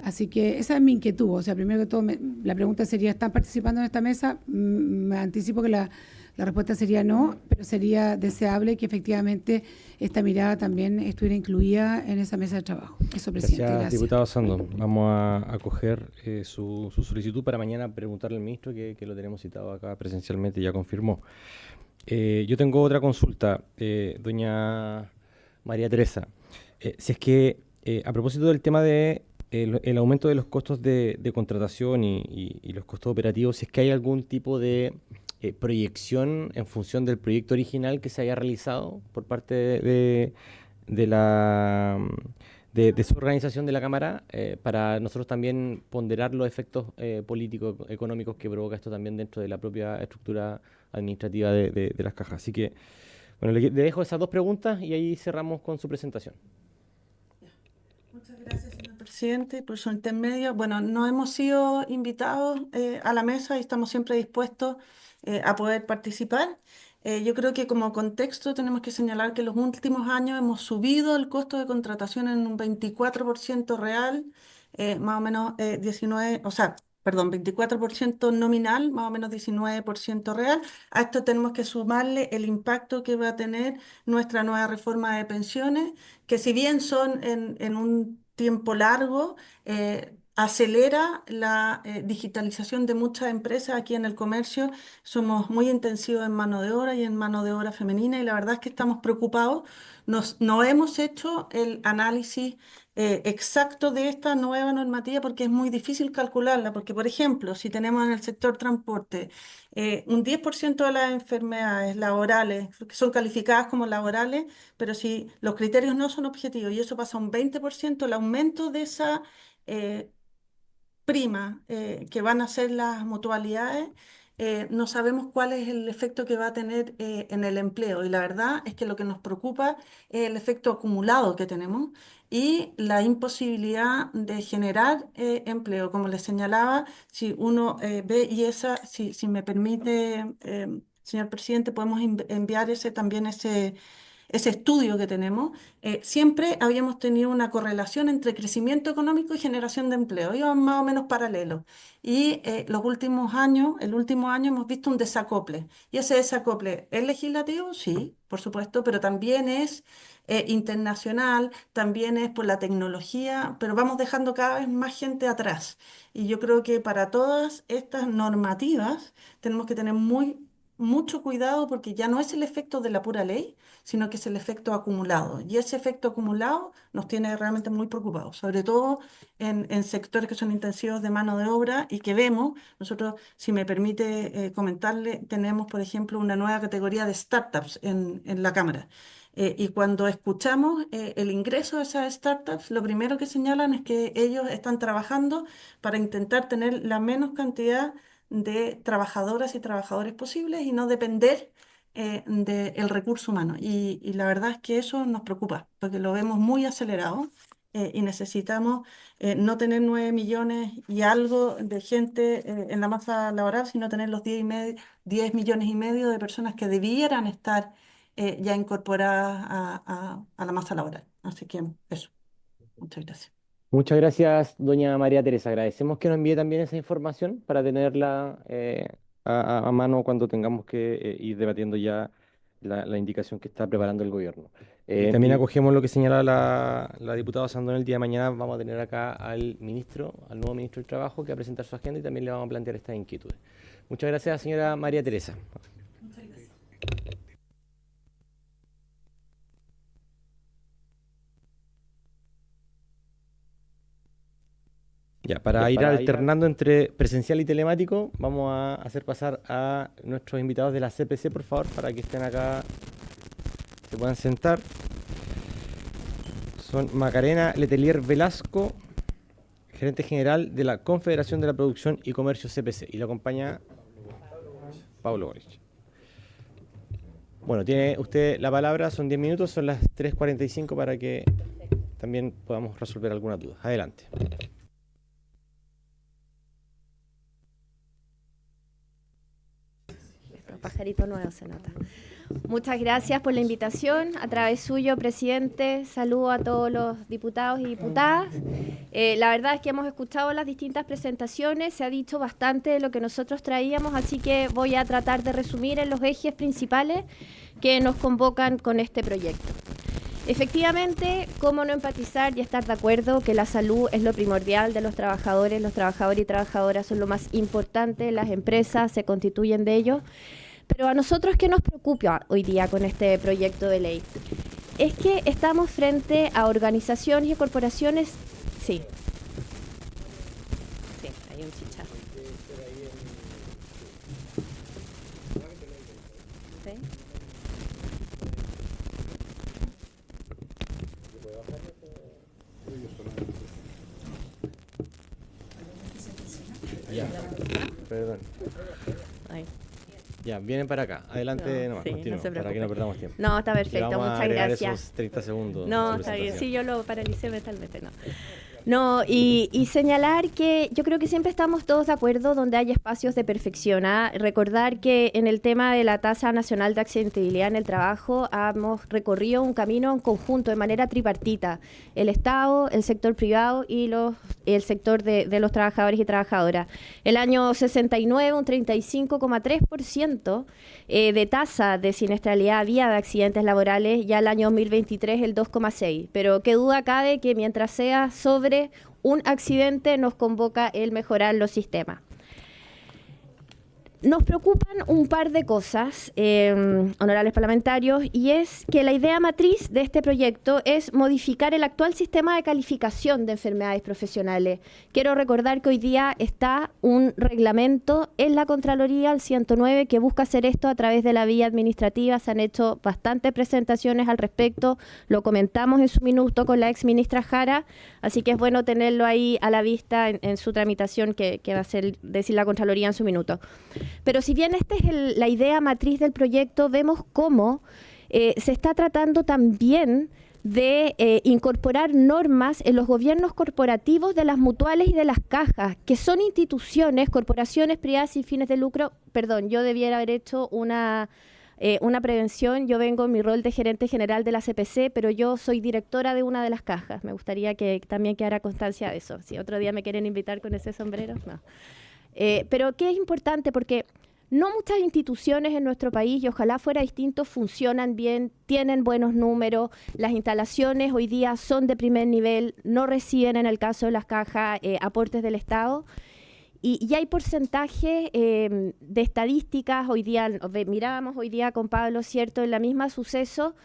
Así que esa es mi inquietud. O sea, primero que todo, la pregunta sería, ¿están participando en esta mesa? Me anticipo que la respuesta sería no, pero sería deseable que efectivamente esta mirada también estuviera incluida en esa mesa de trabajo. Eso, presidente. Gracias, diputado Sandón. Vamos a acoger su solicitud para mañana preguntarle al ministro, que lo tenemos citado acá presencialmente y ya confirmó. Yo tengo otra consulta, doña María Teresa. Si es que, a propósito del tema de el aumento de los costos de contratación y los costos operativos, si es que hay algún tipo de proyección en función del proyecto original que se haya realizado por parte de su organización de la Cámara, para nosotros también ponderar los efectos políticos, económicos que provoca esto también dentro de la propia estructura administrativa de las cajas. Así que, bueno, le dejo esas dos preguntas y ahí cerramos con su presentación. Muchas gracias, señor presidente, por su intermedio. Bueno, no hemos sido invitados a la mesa y estamos siempre dispuestos a poder participar. Yo creo que como contexto tenemos que señalar que en los últimos años hemos subido el costo de contratación en un 24% real, más o menos 19, o sea, perdón, 24% nominal, más o menos 19% real. A esto tenemos que sumarle el impacto que va a tener nuestra nueva reforma de pensiones, que si bien son en un tiempo largo, acelera la digitalización de muchas empresas. Aquí en el comercio somos muy intensivos en mano de obra y en mano de obra femenina, y la verdad es que estamos preocupados. No hemos hecho el análisis exacto de esta nueva normativa porque es muy difícil calcularla, porque por ejemplo, si tenemos en el sector transporte un 10% de las enfermedades laborales que son calificadas como laborales, pero si los criterios no son objetivos y eso pasa a un 20%, el aumento de esa eh, prima que van a ser las mutualidades, no sabemos cuál es el efecto que va a tener en el empleo. Y la verdad es que lo que nos preocupa es el efecto acumulado que tenemos y la imposibilidad de generar empleo. Como les señalaba, si uno ve, y si me permite, señor presidente, podemos enviar también ese estudio que tenemos. Siempre habíamos tenido una correlación entre crecimiento económico y generación de empleo, iban más o menos paralelos. Y el último año hemos visto un desacople. ¿Y ese desacople es legislativo? Sí, por supuesto, pero también es internacional, también es por la tecnología, pero vamos dejando cada vez más gente atrás. Y yo creo que para todas estas normativas tenemos que tener mucho cuidado porque ya no es el efecto de la pura ley, sino que es el efecto acumulado. Y ese efecto acumulado nos tiene realmente muy preocupados, sobre todo en sectores que son intensivos de mano de obra y que vemos, nosotros, si me permite comentarle, tenemos, por ejemplo, una nueva categoría de startups en la Cámara. Y cuando escuchamos el ingreso de esas startups, lo primero que señalan es que ellos están trabajando para intentar tener la menos cantidad de trabajadoras y trabajadores posibles y no depender del recurso humano. Y la verdad es que eso nos preocupa, porque lo vemos muy acelerado y necesitamos no tener 9 millones y algo de gente en la masa laboral, sino tener los 10 millones y medio de personas que debieran estar ya incorporadas a la masa laboral. Así que eso. Muchas gracias. Muchas gracias, doña María Teresa. Agradecemos que nos envíe también esa información para tenerla a mano cuando tengamos que ir debatiendo ya la indicación que está preparando el gobierno. También acogemos lo que señala la diputada Sandón. El día de mañana vamos a tener acá al nuevo ministro del Trabajo, que va a presentar su agenda y también le vamos a plantear estas inquietudes. Muchas gracias, señora María Teresa. Muchas gracias. Ya, para ir alternando entre presencial y telemático, vamos a hacer pasar a nuestros invitados de la CPC, por favor, para que estén acá, se puedan sentar. Son Macarena Letelier Velasco, gerente general de la Confederación de la Producción y Comercio CPC, y la acompaña Pablo Boric. Bueno, tiene usted la palabra, son 10 minutos, son las 3:45 para que también podamos resolver alguna duda. Adelante. pajarito nuevo se nota. Muchas gracias por la invitación. A través suyo, presidente, saludo a todos los diputados y diputadas. La verdad es que hemos escuchado las distintas presentaciones, se ha dicho bastante de lo que nosotros traíamos, así que voy a tratar de resumir en los ejes principales que nos convocan con este proyecto. Efectivamente, cómo no empatizar y estar de acuerdo que la salud es lo primordial de los trabajadores y trabajadoras son lo más importante, las empresas se constituyen de ello. Pero a nosotros, ¿qué nos preocupa hoy día con este proyecto de ley? Es que estamos frente a organizaciones y corporaciones... Sí. Sí, hay un chicharro. ¿Sí? Ya, perdón. Ahí. Ya, vienen para acá. Adelante, No, nomás, sí, continúa, no se para que no perdamos tiempo. No, está perfecto, Vamos a muchas agregar gracias. esos 30 segundos. No, de está bien, presentación. sí, yo lo paralicé mentalmente, no. No, y señalar que yo creo que siempre estamos todos de acuerdo donde hay espacios de perfección. Recordar que en el tema de la tasa nacional de accidentabilidad en el trabajo hemos recorrido un camino en conjunto, de manera tripartita. El Estado, el sector privado y el sector de los trabajadores y trabajadoras. El año 69, un 35,3% de tasa de siniestralidad vía de accidentes laborales, ya el año 2023 el 2,6%. Pero qué duda cabe que mientras sea sobre un accidente nos convoca el mejorar los sistemas. Nos preocupan un par de cosas, honorables parlamentarios, y es que la idea matriz de este proyecto es modificar el actual sistema de calificación de enfermedades profesionales. Quiero recordar que hoy día está un reglamento en la Contraloría, el 109, que busca hacer esto a través de la vía administrativa. Se han hecho bastantes presentaciones al respecto, lo comentamos en su minuto con la ex ministra Jara, así que es bueno tenerlo ahí a la vista en su tramitación que va a decir la Contraloría en su minuto. Pero si bien esta es la idea matriz del proyecto, vemos cómo se está tratando también de incorporar normas en los gobiernos corporativos de las mutuales y de las cajas, que son instituciones, corporaciones privadas sin fines de lucro. Perdón, yo debiera haber hecho una prevención. Yo vengo en mi rol de gerente general de la CPC, pero yo soy directora de una de las cajas. Me gustaría que también quedara constancia de eso. Si otro día me quieren invitar con ese sombrero, no. Pero ¿qué es importante? Porque no muchas instituciones en nuestro país, y ojalá fuera distinto, funcionan bien, tienen buenos números, las instalaciones hoy día son de primer nivel, no reciben en el caso de las cajas aportes del Estado. Y hay porcentajes de estadísticas, hoy día, mirábamos hoy día con Pablo, ¿cierto?, en la misma suceso,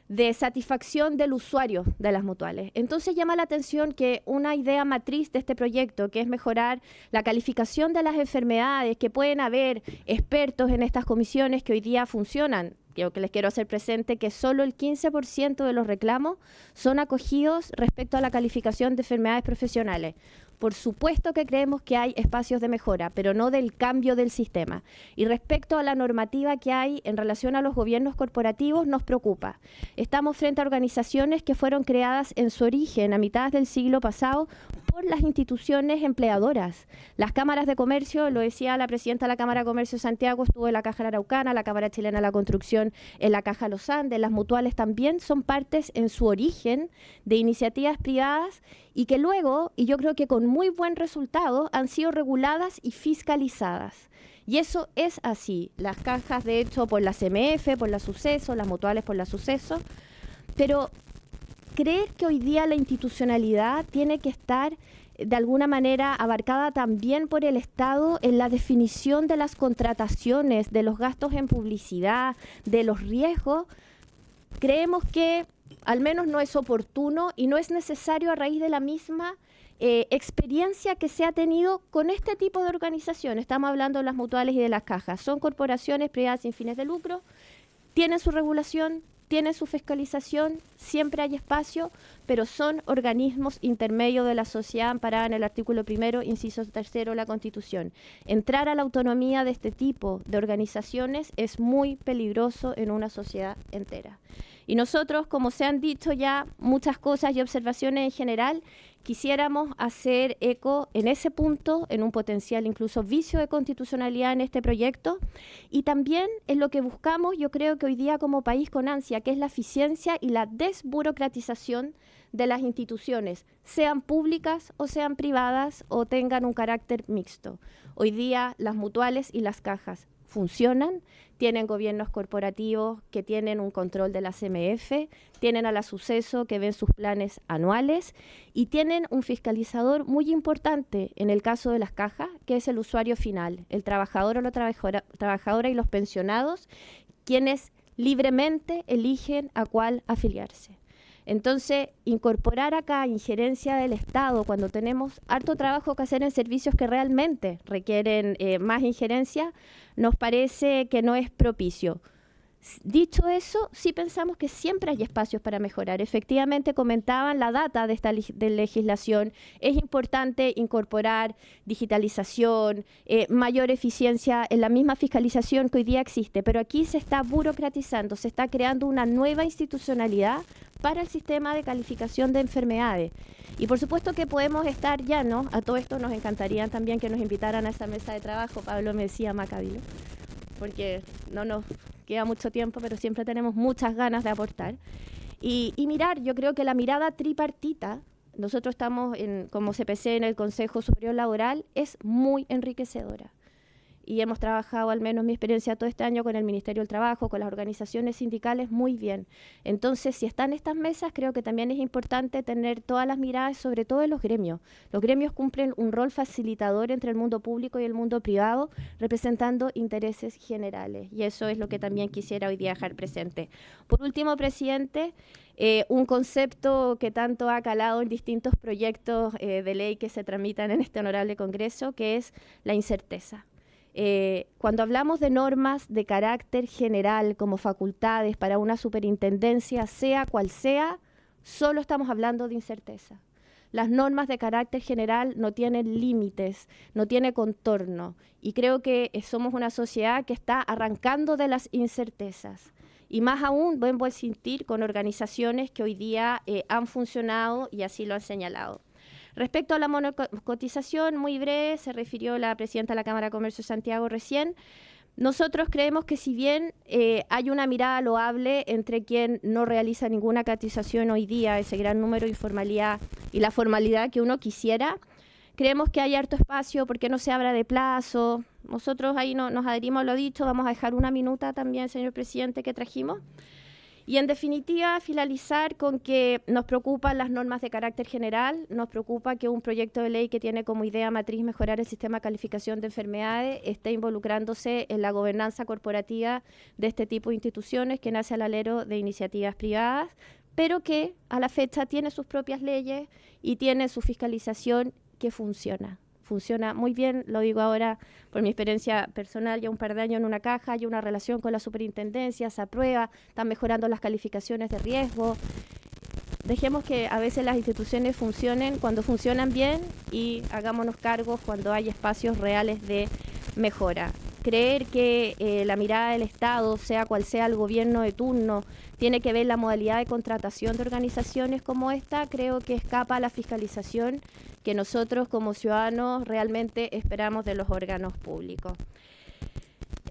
de satisfacción del usuario de las mutuales. Entonces llama la atención que una idea matriz de este proyecto, que es mejorar la calificación de las enfermedades, que pueden haber expertos en estas comisiones que hoy día funcionan. Yo que les quiero hacer presente que solo el 15% de los reclamos son acogidos respecto a la calificación de enfermedades profesionales. Por supuesto que creemos que hay espacios de mejora, pero no del cambio del sistema. Y respecto a la normativa que hay en relación a los gobiernos corporativos, nos preocupa. Estamos frente a organizaciones que fueron creadas en su origen a mitad del siglo pasado por las instituciones empleadoras. Las cámaras de comercio, lo decía la presidenta de la Cámara de Comercio de Santiago, estuvo en la Caja Araucana, la Cámara Chilena de la Construcción, en la Caja Los Andes. Las mutuales también son partes en su origen de iniciativas privadas y que luego, y yo creo que con muy buen resultado, han sido reguladas y fiscalizadas. Y eso es así. Las cajas, de hecho, por la CMF, por la Suceso, las mutuales por la Suceso. Pero creer que hoy día la institucionalidad tiene que estar de alguna manera abarcada también por el Estado en la definición de las contrataciones, de los gastos en publicidad, de los riesgos, creemos que al menos no es oportuno y no es necesario a raíz de la misma experiencia que se ha tenido con este tipo de organizaciones. Estamos hablando de las mutuales y de las cajas. Son corporaciones privadas sin fines de lucro, tienen su regulación, tienen su fiscalización, siempre hay espacio, pero son organismos intermedios de la sociedad amparada en el artículo 1, inciso 3 de la Constitución. Entrar a la autonomía de este tipo de organizaciones es muy peligroso en una sociedad entera. Y nosotros, como se han dicho ya muchas cosas y observaciones en general, quisiéramos hacer eco en ese punto, en un potencial incluso vicio de constitucionalidad en este proyecto, y también en lo que buscamos, yo creo que hoy día como país con ansia, que es la eficiencia y la desburocratización de las instituciones, sean públicas o sean privadas o tengan un carácter mixto. Hoy día las mutuales y las cajas funcionan, tienen gobiernos corporativos que tienen un control de la CMF, tienen a la Suceso que ven sus planes anuales y tienen un fiscalizador muy importante en el caso de las cajas, que es el usuario final, el trabajador o la trabajadora y los pensionados, quienes libremente eligen a cuál afiliarse. Entonces, incorporar acá injerencia del Estado cuando tenemos harto trabajo que hacer en servicios que realmente requieren más injerencia, nos parece que no es propicio. Dicho eso, sí pensamos que siempre hay espacios para mejorar. Efectivamente, comentaban la data de esta legislación. Es importante incorporar digitalización, mayor eficiencia en la misma fiscalización que hoy día existe, pero aquí se está burocratizando, se está creando una nueva institucionalidad para el sistema de calificación de enfermedades. Y por supuesto que podemos estar llanos, a todo esto nos encantaría también que nos invitaran a esa mesa de trabajo, Pablo me decía Macabilo, porque no nos queda mucho tiempo, pero siempre tenemos muchas ganas de aportar. Y mirar, yo creo que la mirada tripartita, nosotros estamos como CPC en el Consejo Superior Laboral, es muy enriquecedora. Y hemos trabajado, al menos mi experiencia todo este año, con el Ministerio del Trabajo, con las organizaciones sindicales, muy bien. Entonces, si están estas mesas, creo que también es importante tener todas las miradas, sobre todo en los gremios. Los gremios cumplen un rol facilitador entre el mundo público y el mundo privado, representando intereses generales. Y eso es lo que también quisiera hoy día dejar presente. Por último, presidente, un concepto que tanto ha calado en distintos proyectos de ley que se tramitan en este honorable Congreso, que es la incerteza. Cuando hablamos de normas de carácter general como facultades para una superintendencia, sea cual sea, solo estamos hablando de incerteza. Las normas de carácter general no tienen límites, no tienen contorno, y creo que somos una sociedad que está arrancando de las incertezas. Y más aún, vengo a sentir con organizaciones que hoy día han funcionado y así lo han señalado. Respecto a la monocotización, muy breve, se refirió la presidenta de la Cámara de Comercio de Santiago recién. Nosotros creemos que si bien hay una mirada loable entre quien no realiza ninguna cotización hoy día, ese gran número de informalidad y la formalidad que uno quisiera, creemos que hay harto espacio porque no se habla de plazo. Nosotros ahí nos adherimos a lo dicho, vamos a dejar una minuta también, señor presidente, que trajimos. Y en definitiva, finalizar con que nos preocupan las normas de carácter general, nos preocupa que un proyecto de ley que tiene como idea matriz mejorar el sistema de calificación de enfermedades esté involucrándose en la gobernanza corporativa de este tipo de instituciones que nace al alero de iniciativas privadas, pero que a la fecha tiene sus propias leyes y tiene su fiscalización que funciona. Funciona muy bien, lo digo ahora por mi experiencia personal, ya un par de años en una caja, hay una relación con la superintendencia, se aprueba, están mejorando las calificaciones de riesgo. Dejemos que a veces las instituciones funcionen cuando funcionan bien y hagámonos cargos cuando hay espacios reales de mejora. Creer que la mirada del Estado, sea cual sea el gobierno de turno, tiene que ver la modalidad de contratación de organizaciones como esta, creo que escapa a la fiscalización que nosotros como ciudadanos realmente esperamos de los órganos públicos.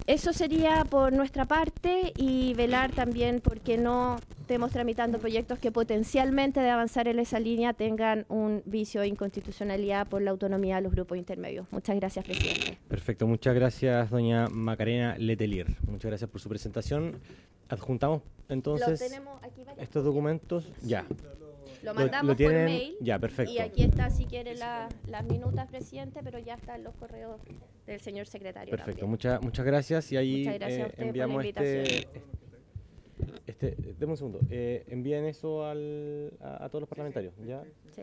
Eso sería por nuestra parte y velar también porque no estemos tramitando proyectos que potencialmente de avanzar en esa línea tengan un vicio de inconstitucionalidad por la autonomía de los grupos intermedios. Muchas gracias, presidente. Perfecto, muchas gracias, doña Macarena Letelier. Muchas gracias por su presentación. Adjuntamos entonces estos documentos. Ya. Lo mandamos lo tienen, por mail. Ya, perfecto. Y aquí está, si quiere, las minutas, presidente, pero ya están los correos del señor secretario. Perfecto, muchas gracias. Y ahí enviamos deme un segundo. Envíen eso a todos los parlamentarios, ¿ya? Sí.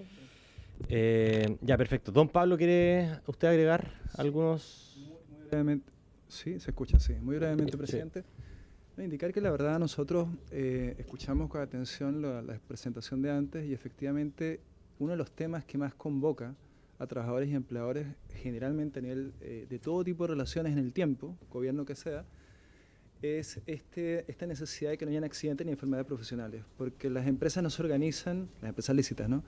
Ya, perfecto. Don Pablo, ¿quiere usted agregar algunos? Muy brevemente. Sí, se escucha, sí. Muy brevemente, presidente. Sí. Indicar que la verdad nosotros escuchamos con atención la presentación de antes y efectivamente uno de los temas que más convoca a trabajadores y empleadores generalmente a nivel de todo tipo de relaciones en el tiempo, gobierno que sea, es esta necesidad de que no hayan accidentes ni enfermedades profesionales, porque las empresas no se organizan, las empresas lícitas, ¿no?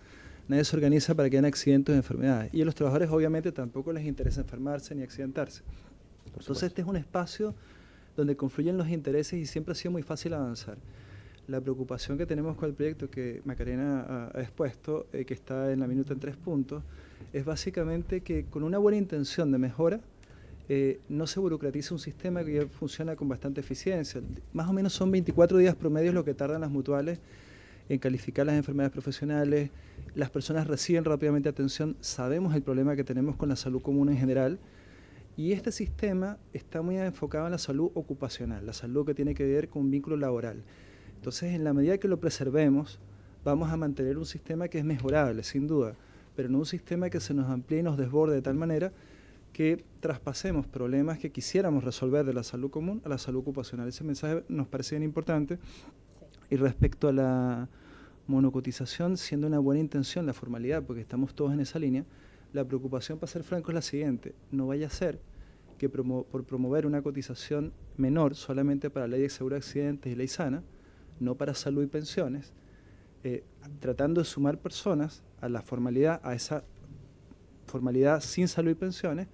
nadie se organiza para que hayan accidentes o enfermedades. Y a los trabajadores obviamente tampoco les interesa enfermarse ni accidentarse. Entonces este es un espacio donde confluyen los intereses y siempre ha sido muy fácil avanzar. La preocupación que tenemos con el proyecto que Macarena ha expuesto, que está en la minuta en 3 puntos, es básicamente que con una buena intención de mejora, no se burocratiza un sistema que ya funciona con bastante eficiencia. Más o menos son 24 días promedios lo que tardan las mutuales en calificar las enfermedades profesionales. Las personas reciben rápidamente atención, sabemos el problema que tenemos con la salud común en general, y este sistema está muy enfocado en la salud ocupacional, la salud que tiene que ver con un vínculo laboral. Entonces, en la medida que lo preservemos, vamos a mantener un sistema que es mejorable, sin duda, pero no un sistema que se nos amplíe y nos desborde de tal manera que traspasemos problemas que quisiéramos resolver de la salud común a la salud ocupacional. Ese mensaje nos parece bien importante. Y respecto a la monocotización, siendo una buena intención la formalidad, porque estamos todos en esa línea, la preocupación, para ser franco, es la siguiente: no vaya a ser que por promover una cotización menor solamente para la ley de seguro de accidentes y ley sana, no para salud y pensiones, tratando de sumar personas a la formalidad, a esa formalidad sin salud y pensiones,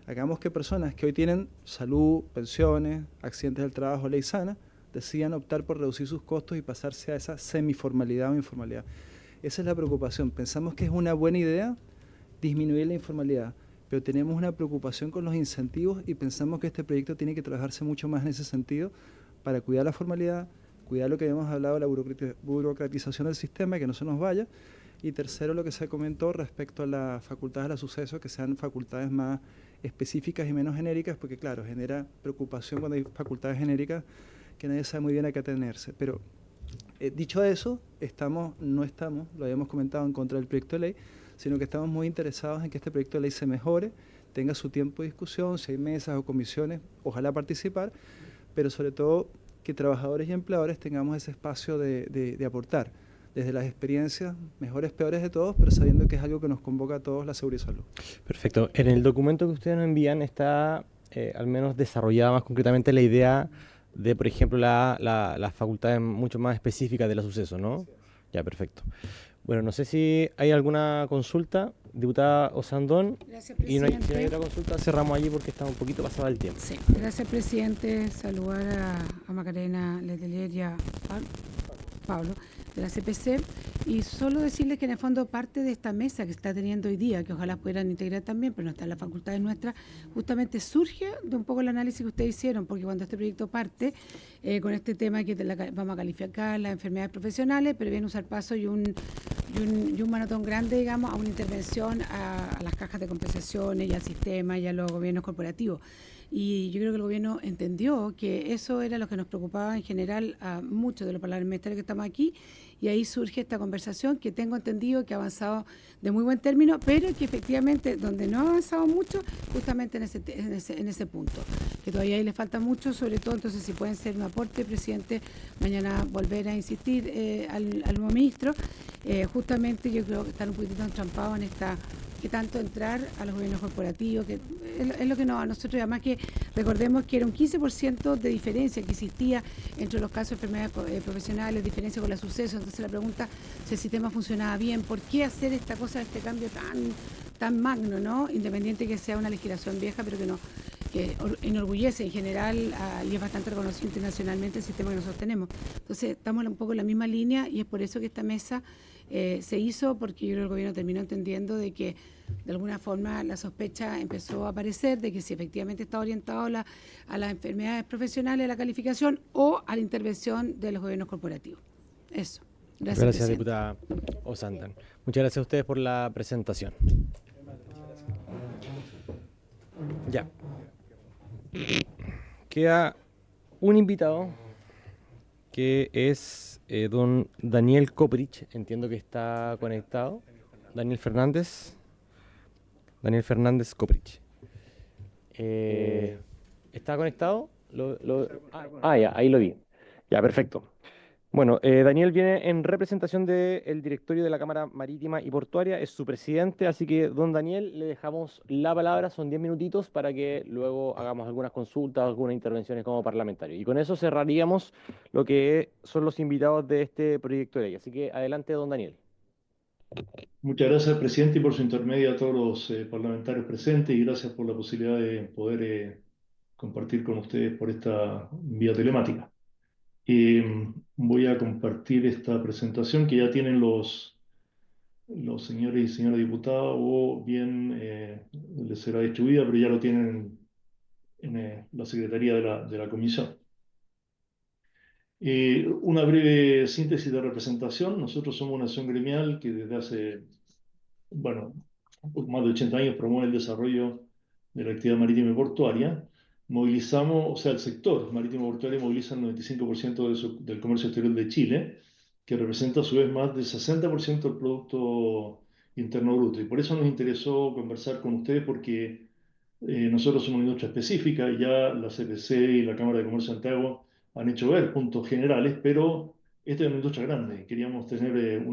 hagamos que personas que hoy tienen salud, pensiones, accidentes del trabajo, ley sana, decidan optar por reducir sus costos y pasarse a esa semiformalidad o informalidad. Esa es la preocupación. Pensamos que es una buena idea disminuir la informalidad, pero tenemos una preocupación con los incentivos y pensamos que este proyecto tiene que trabajarse mucho más en ese sentido para cuidar la formalidad, cuidar lo que habíamos hablado, la burocratización del sistema, que no se nos vaya. Y tercero, lo que se comentó respecto a las facultades de la suceso, que sean facultades más específicas y menos genéricas, porque claro, genera preocupación cuando hay facultades genéricas que nadie sabe muy bien a qué atenerse. Pero dicho eso, no estamos, lo habíamos comentado, en contra del proyecto de ley, sino que estamos muy interesados en que este proyecto de ley se mejore, tenga su tiempo de discusión, si hay mesas o comisiones, ojalá participar, pero sobre todo que trabajadores y empleadores tengamos ese espacio de aportar, desde las experiencias, mejores, peores de todos, pero sabiendo que es algo que nos convoca a todos, la seguridad y salud. Perfecto. En el documento que ustedes nos envían está al menos desarrollada más concretamente la idea de, por ejemplo, las facultades mucho más específicas de la suceso, ¿no? Sí. Ya, perfecto. Bueno, no sé si hay alguna consulta, diputada Osandón. Gracias, presidente. Y si no hay otra consulta, cerramos allí porque está un poquito pasado el tiempo. Sí, gracias, presidente. Saludar a Macarena Letelier y a Pablo de la CPC, y solo decirles que en el fondo parte de esta mesa que está teniendo hoy día, que ojalá pudieran integrar también, pero no está en las facultades nuestras, justamente surge de un poco el análisis que ustedes hicieron, porque cuando este proyecto parte con este tema que vamos a calificar las enfermedades profesionales, prevén usar paso y un manotón grande, digamos, a una intervención a las cajas de compensaciones y al sistema y a los gobiernos corporativos. Y yo creo que el gobierno entendió que eso era lo que nos preocupaba en general a muchos de los parlamentarios que estamos aquí, y ahí surge esta conversación que tengo entendido que ha avanzado de muy buen término, pero que efectivamente donde no ha avanzado mucho, justamente en ese punto, que todavía ahí le falta mucho, sobre todo. Entonces, si pueden ser un aporte, presidente, mañana volver a insistir al nuevo ministro, justamente yo creo que están un poquitito entrampados en esta, que tanto entrar a los gobiernos corporativos, que es lo que a nosotros, además que recordemos que era un 15% de diferencia que existía entre los casos de enfermedades profesionales, diferencia con la suceso. Entonces la pregunta, si el sistema funcionaba bien, ¿por qué hacer esta cosa, este cambio tan magno, ¿no? Independiente que sea una legislación vieja, pero que enorgullece en general y es bastante reconocido internacionalmente el sistema que nosotros tenemos. Entonces estamos un poco en la misma línea, y es por eso que esta mesa se hizo, porque yo creo que el gobierno terminó entendiendo de que de alguna forma la sospecha empezó a aparecer de que si efectivamente está orientado a las enfermedades profesionales, a la calificación o a la intervención de los gobiernos corporativos. Eso. Gracias, diputada Osandan. Muchas gracias a ustedes por la presentación. Ya. Queda un invitado que es don Daniel Koprich. Entiendo que está conectado. Daniel Fernández Koprich. ¿Está conectado? Ya, ahí lo vi. Ya, perfecto. Bueno, Daniel viene en representación del directorio de la Cámara Marítima y Portuaria, es su presidente, así que, don Daniel, le dejamos la palabra, son 10 minutitos para que luego hagamos algunas consultas, algunas intervenciones como parlamentario. Y con eso cerraríamos lo que son los invitados de este proyecto de ley. Así que, adelante, don Daniel. Muchas gracias, presidente, y por su intermedio a todos los parlamentarios presentes y gracias por la posibilidad de poder compartir con ustedes por esta vía telemática. Voy a compartir esta presentación que ya tienen los señores y señoras diputados o bien les será distribuida, pero ya lo tienen en la Secretaría de la Comisión. Una breve síntesis de representación. Nosotros somos una asociación gremial que desde hace, bueno, un poco más de 80 años promueve el desarrollo de la actividad marítima y portuaria. Movilizamos, o sea, el sector marítimo y portuario moviliza el 95% del comercio exterior de Chile, que representa a su vez más del 60% del Producto Interno Bruto. Y por eso nos interesó conversar con ustedes, porque nosotros somos una industria específica y ya la CPC y la Cámara de Comercio de Santiago han hecho ver puntos generales, pero esta es una industria grande y queríamos tener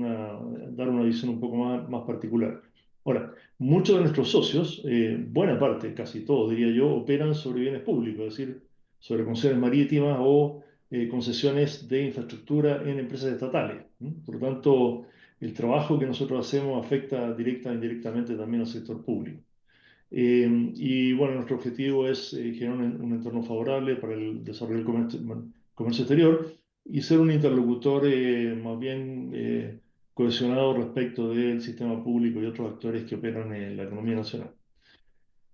dar una visión un poco más particular. Ahora, muchos de nuestros socios, buena parte, casi todos diría yo, operan sobre bienes públicos, es decir, sobre concesiones marítimas o concesiones de infraestructura en empresas estatales. Por lo tanto, el trabajo que nosotros hacemos afecta directa e indirectamente también al sector público. Y bueno, nuestro objetivo es generar un entorno favorable para el desarrollo del comercio exterior y ser un interlocutor más bien cohesionado respecto del sistema público y otros actores que operan en la economía nacional.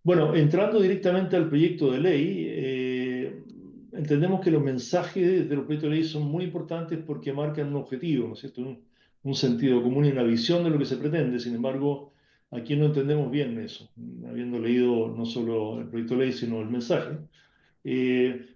Bueno, entrando directamente al proyecto de ley, entendemos que los mensajes de los proyectos de ley son muy importantes porque marcan un objetivo, ¿no es cierto? Un sentido común y una visión de lo que se pretende. Sin embargo, aquí no entendemos bien eso, habiendo leído no solo el proyecto de ley, sino el mensaje.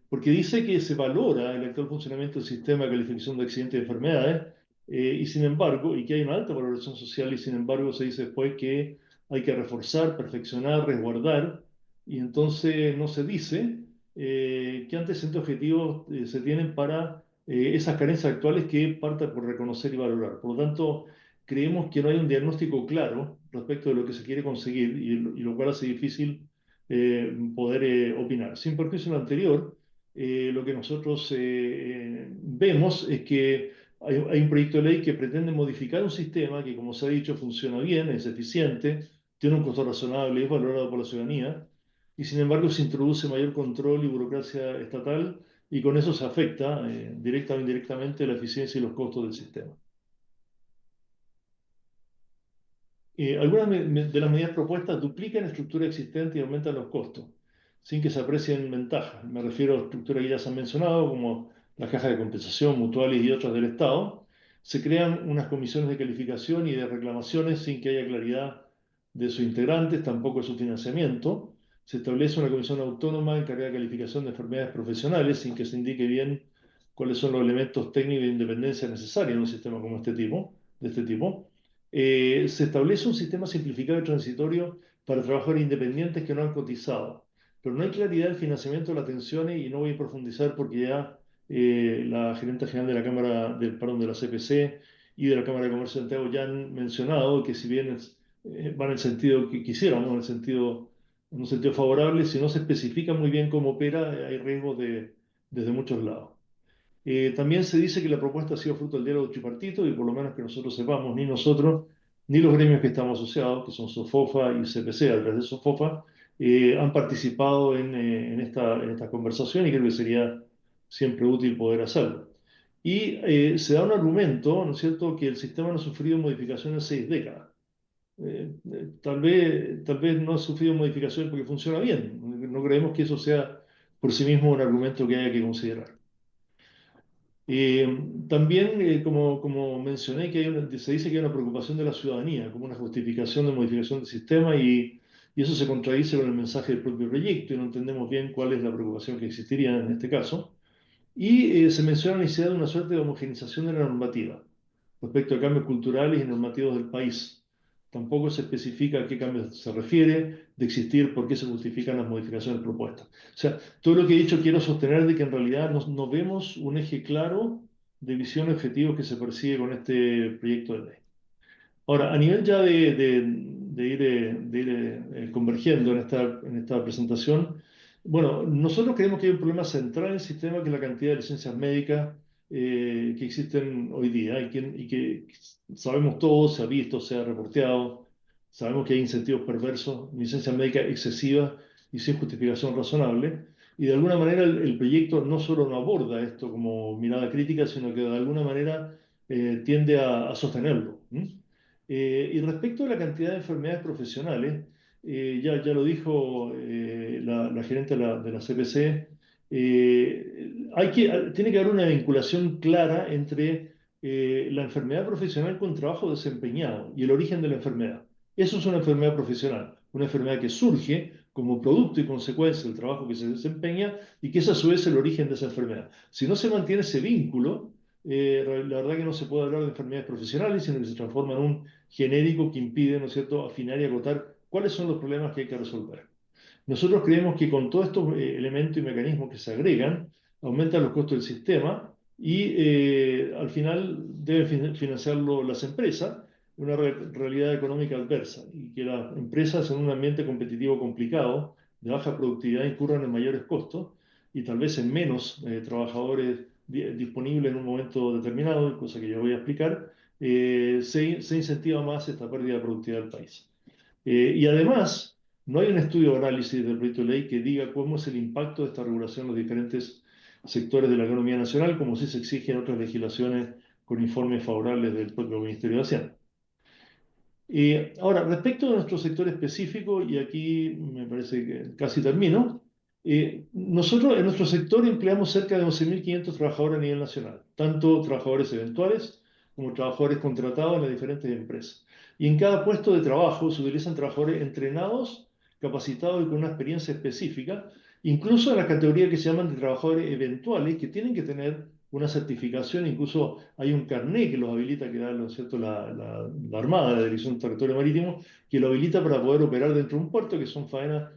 Porque dice que se valora el actual funcionamiento del sistema de calificación de accidentes y enfermedades, y sin embargo, y que hay una alta valoración social, y sin embargo se dice después que hay que reforzar, perfeccionar, resguardar, y entonces no se dice qué antecedentes objetivos se tienen para esas carencias actuales que partan por reconocer y valorar. Por lo tanto, creemos que no hay un diagnóstico claro respecto de lo que se quiere conseguir, y lo cual hace difícil poder opinar. Sin perjuicio de lo anterior, lo que nosotros vemos es que hay un proyecto de ley que pretende modificar un sistema que, como se ha dicho, funciona bien, es eficiente, tiene un costo razonable, es valorado por la ciudadanía, y sin embargo se introduce mayor control y burocracia estatal, y con eso se afecta directa o indirectamente la eficiencia y los costos del sistema. Algunas de las medidas propuestas duplican la estructura existente y aumentan los costos, sin que se aprecien ventajas. Me refiero a estructuras que ya se han mencionado, como las cajas de compensación, mutuales y otras del Estado. Se crean unas comisiones de calificación y de reclamaciones sin que haya claridad de sus integrantes, tampoco de su financiamiento. Se establece una comisión autónoma encargada de calificación de enfermedades profesionales, sin que se indique bien cuáles son los elementos técnicos de independencia necesarios en un sistema como de este tipo. Se establece un sistema simplificado y transitorio para trabajadores independientes que no han cotizado, pero no hay claridad del financiamiento de las pensiones, y no voy a profundizar porque ya la gerente general de la Cámara de la CPC y de la Cámara de Comercio de Santiago ya han mencionado que, si bien van en el sentido que quisiéramos, en un sentido favorable, si no se especifica muy bien cómo opera, hay riesgos desde muchos lados. También se dice que la propuesta ha sido fruto del diálogo tripartito, y por lo menos que nosotros sepamos, ni nosotros ni los gremios que estamos asociados, que son SOFOFA y CPC, a través de SOFOFA, han participado en esta conversación, y creo que sería siempre útil poder hacerlo. Y se da un argumento, ¿no es cierto?, que el sistema no ha sufrido modificaciones en 6 décadas. Tal vez no ha sufrido modificaciones porque funciona bien. No creemos que eso sea por sí mismo un argumento que haya que considerar. También, como mencioné, que se dice que hay una preocupación de la ciudadanía como una justificación de modificación del sistema, y eso se contradice con el mensaje del propio proyecto, y no entendemos bien cuál es la preocupación que existiría en este caso. Y se menciona la necesidad de una suerte de homogenización de la normativa respecto a cambios culturales y normativos del país. Tampoco se especifica a qué cambios se refiere, de existir, por qué se justifican las modificaciones propuestas. O sea, todo lo que he dicho quiero sostener de que en realidad no vemos un eje claro de visión y objetivos que se persigue con este proyecto de ley. Ahora, a nivel ya de ir convergiendo en esta presentación, bueno, nosotros creemos que hay un problema central en el sistema, que es la cantidad de licencias médicas que existen hoy día y que sabemos todos, se ha visto, se ha reporteado, sabemos que hay incentivos perversos, licencias médicas excesivas y sin justificación razonable. Y de alguna manera el proyecto no solo no aborda esto como mirada crítica, sino que de alguna manera tiende a sostenerlo. Y respecto a la cantidad de enfermedades profesionales, ya lo dijo la gerente de la CPC, tiene que haber una vinculación clara entre la enfermedad profesional con trabajo desempeñado y el origen de la enfermedad. Eso es una enfermedad profesional, una enfermedad que surge como producto y consecuencia del trabajo que se desempeña y que es a su vez el origen de esa enfermedad. Si no se mantiene ese vínculo, la verdad que no se puede hablar de enfermedades profesionales, sino que se transforma en un genérico que impide, ¿no es cierto?, afinar y acotar cuáles son los problemas que hay que resolver. Nosotros creemos que con todos estos elementos y mecanismos que se agregan, aumentan los costos del sistema y al final deben financiarlo las empresas, una realidad económica adversa, y que las empresas en un ambiente competitivo complicado, de baja productividad, incurran en mayores costos y tal vez en menos trabajadores disponibles en un momento determinado, cosa que yo voy a explicar, se incentiva más esta pérdida de productividad del país. Y además, no hay un estudio o análisis del proyecto de ley que diga cómo es el impacto de esta regulación en los diferentes sectores de la economía nacional, como sí se exige en otras legislaciones con informes favorables del propio Ministerio de Hacienda. Ahora, respecto de nuestro sector específico, y aquí me parece que casi termino, nosotros en nuestro sector empleamos cerca de 11.500 trabajadores a nivel nacional, tanto trabajadores eventuales como trabajadores contratados en las diferentes empresas. Y en cada puesto de trabajo se utilizan trabajadores entrenados, capacitados y con una experiencia específica, incluso en la categoría que se llaman de trabajadores eventuales, que tienen que tener una certificación, incluso hay un carné que los habilita, que da, ¿no es cierto?, la Armada, la Dirección del Territorio Marítimo, que lo habilita para poder operar dentro de un puerto, que son faenas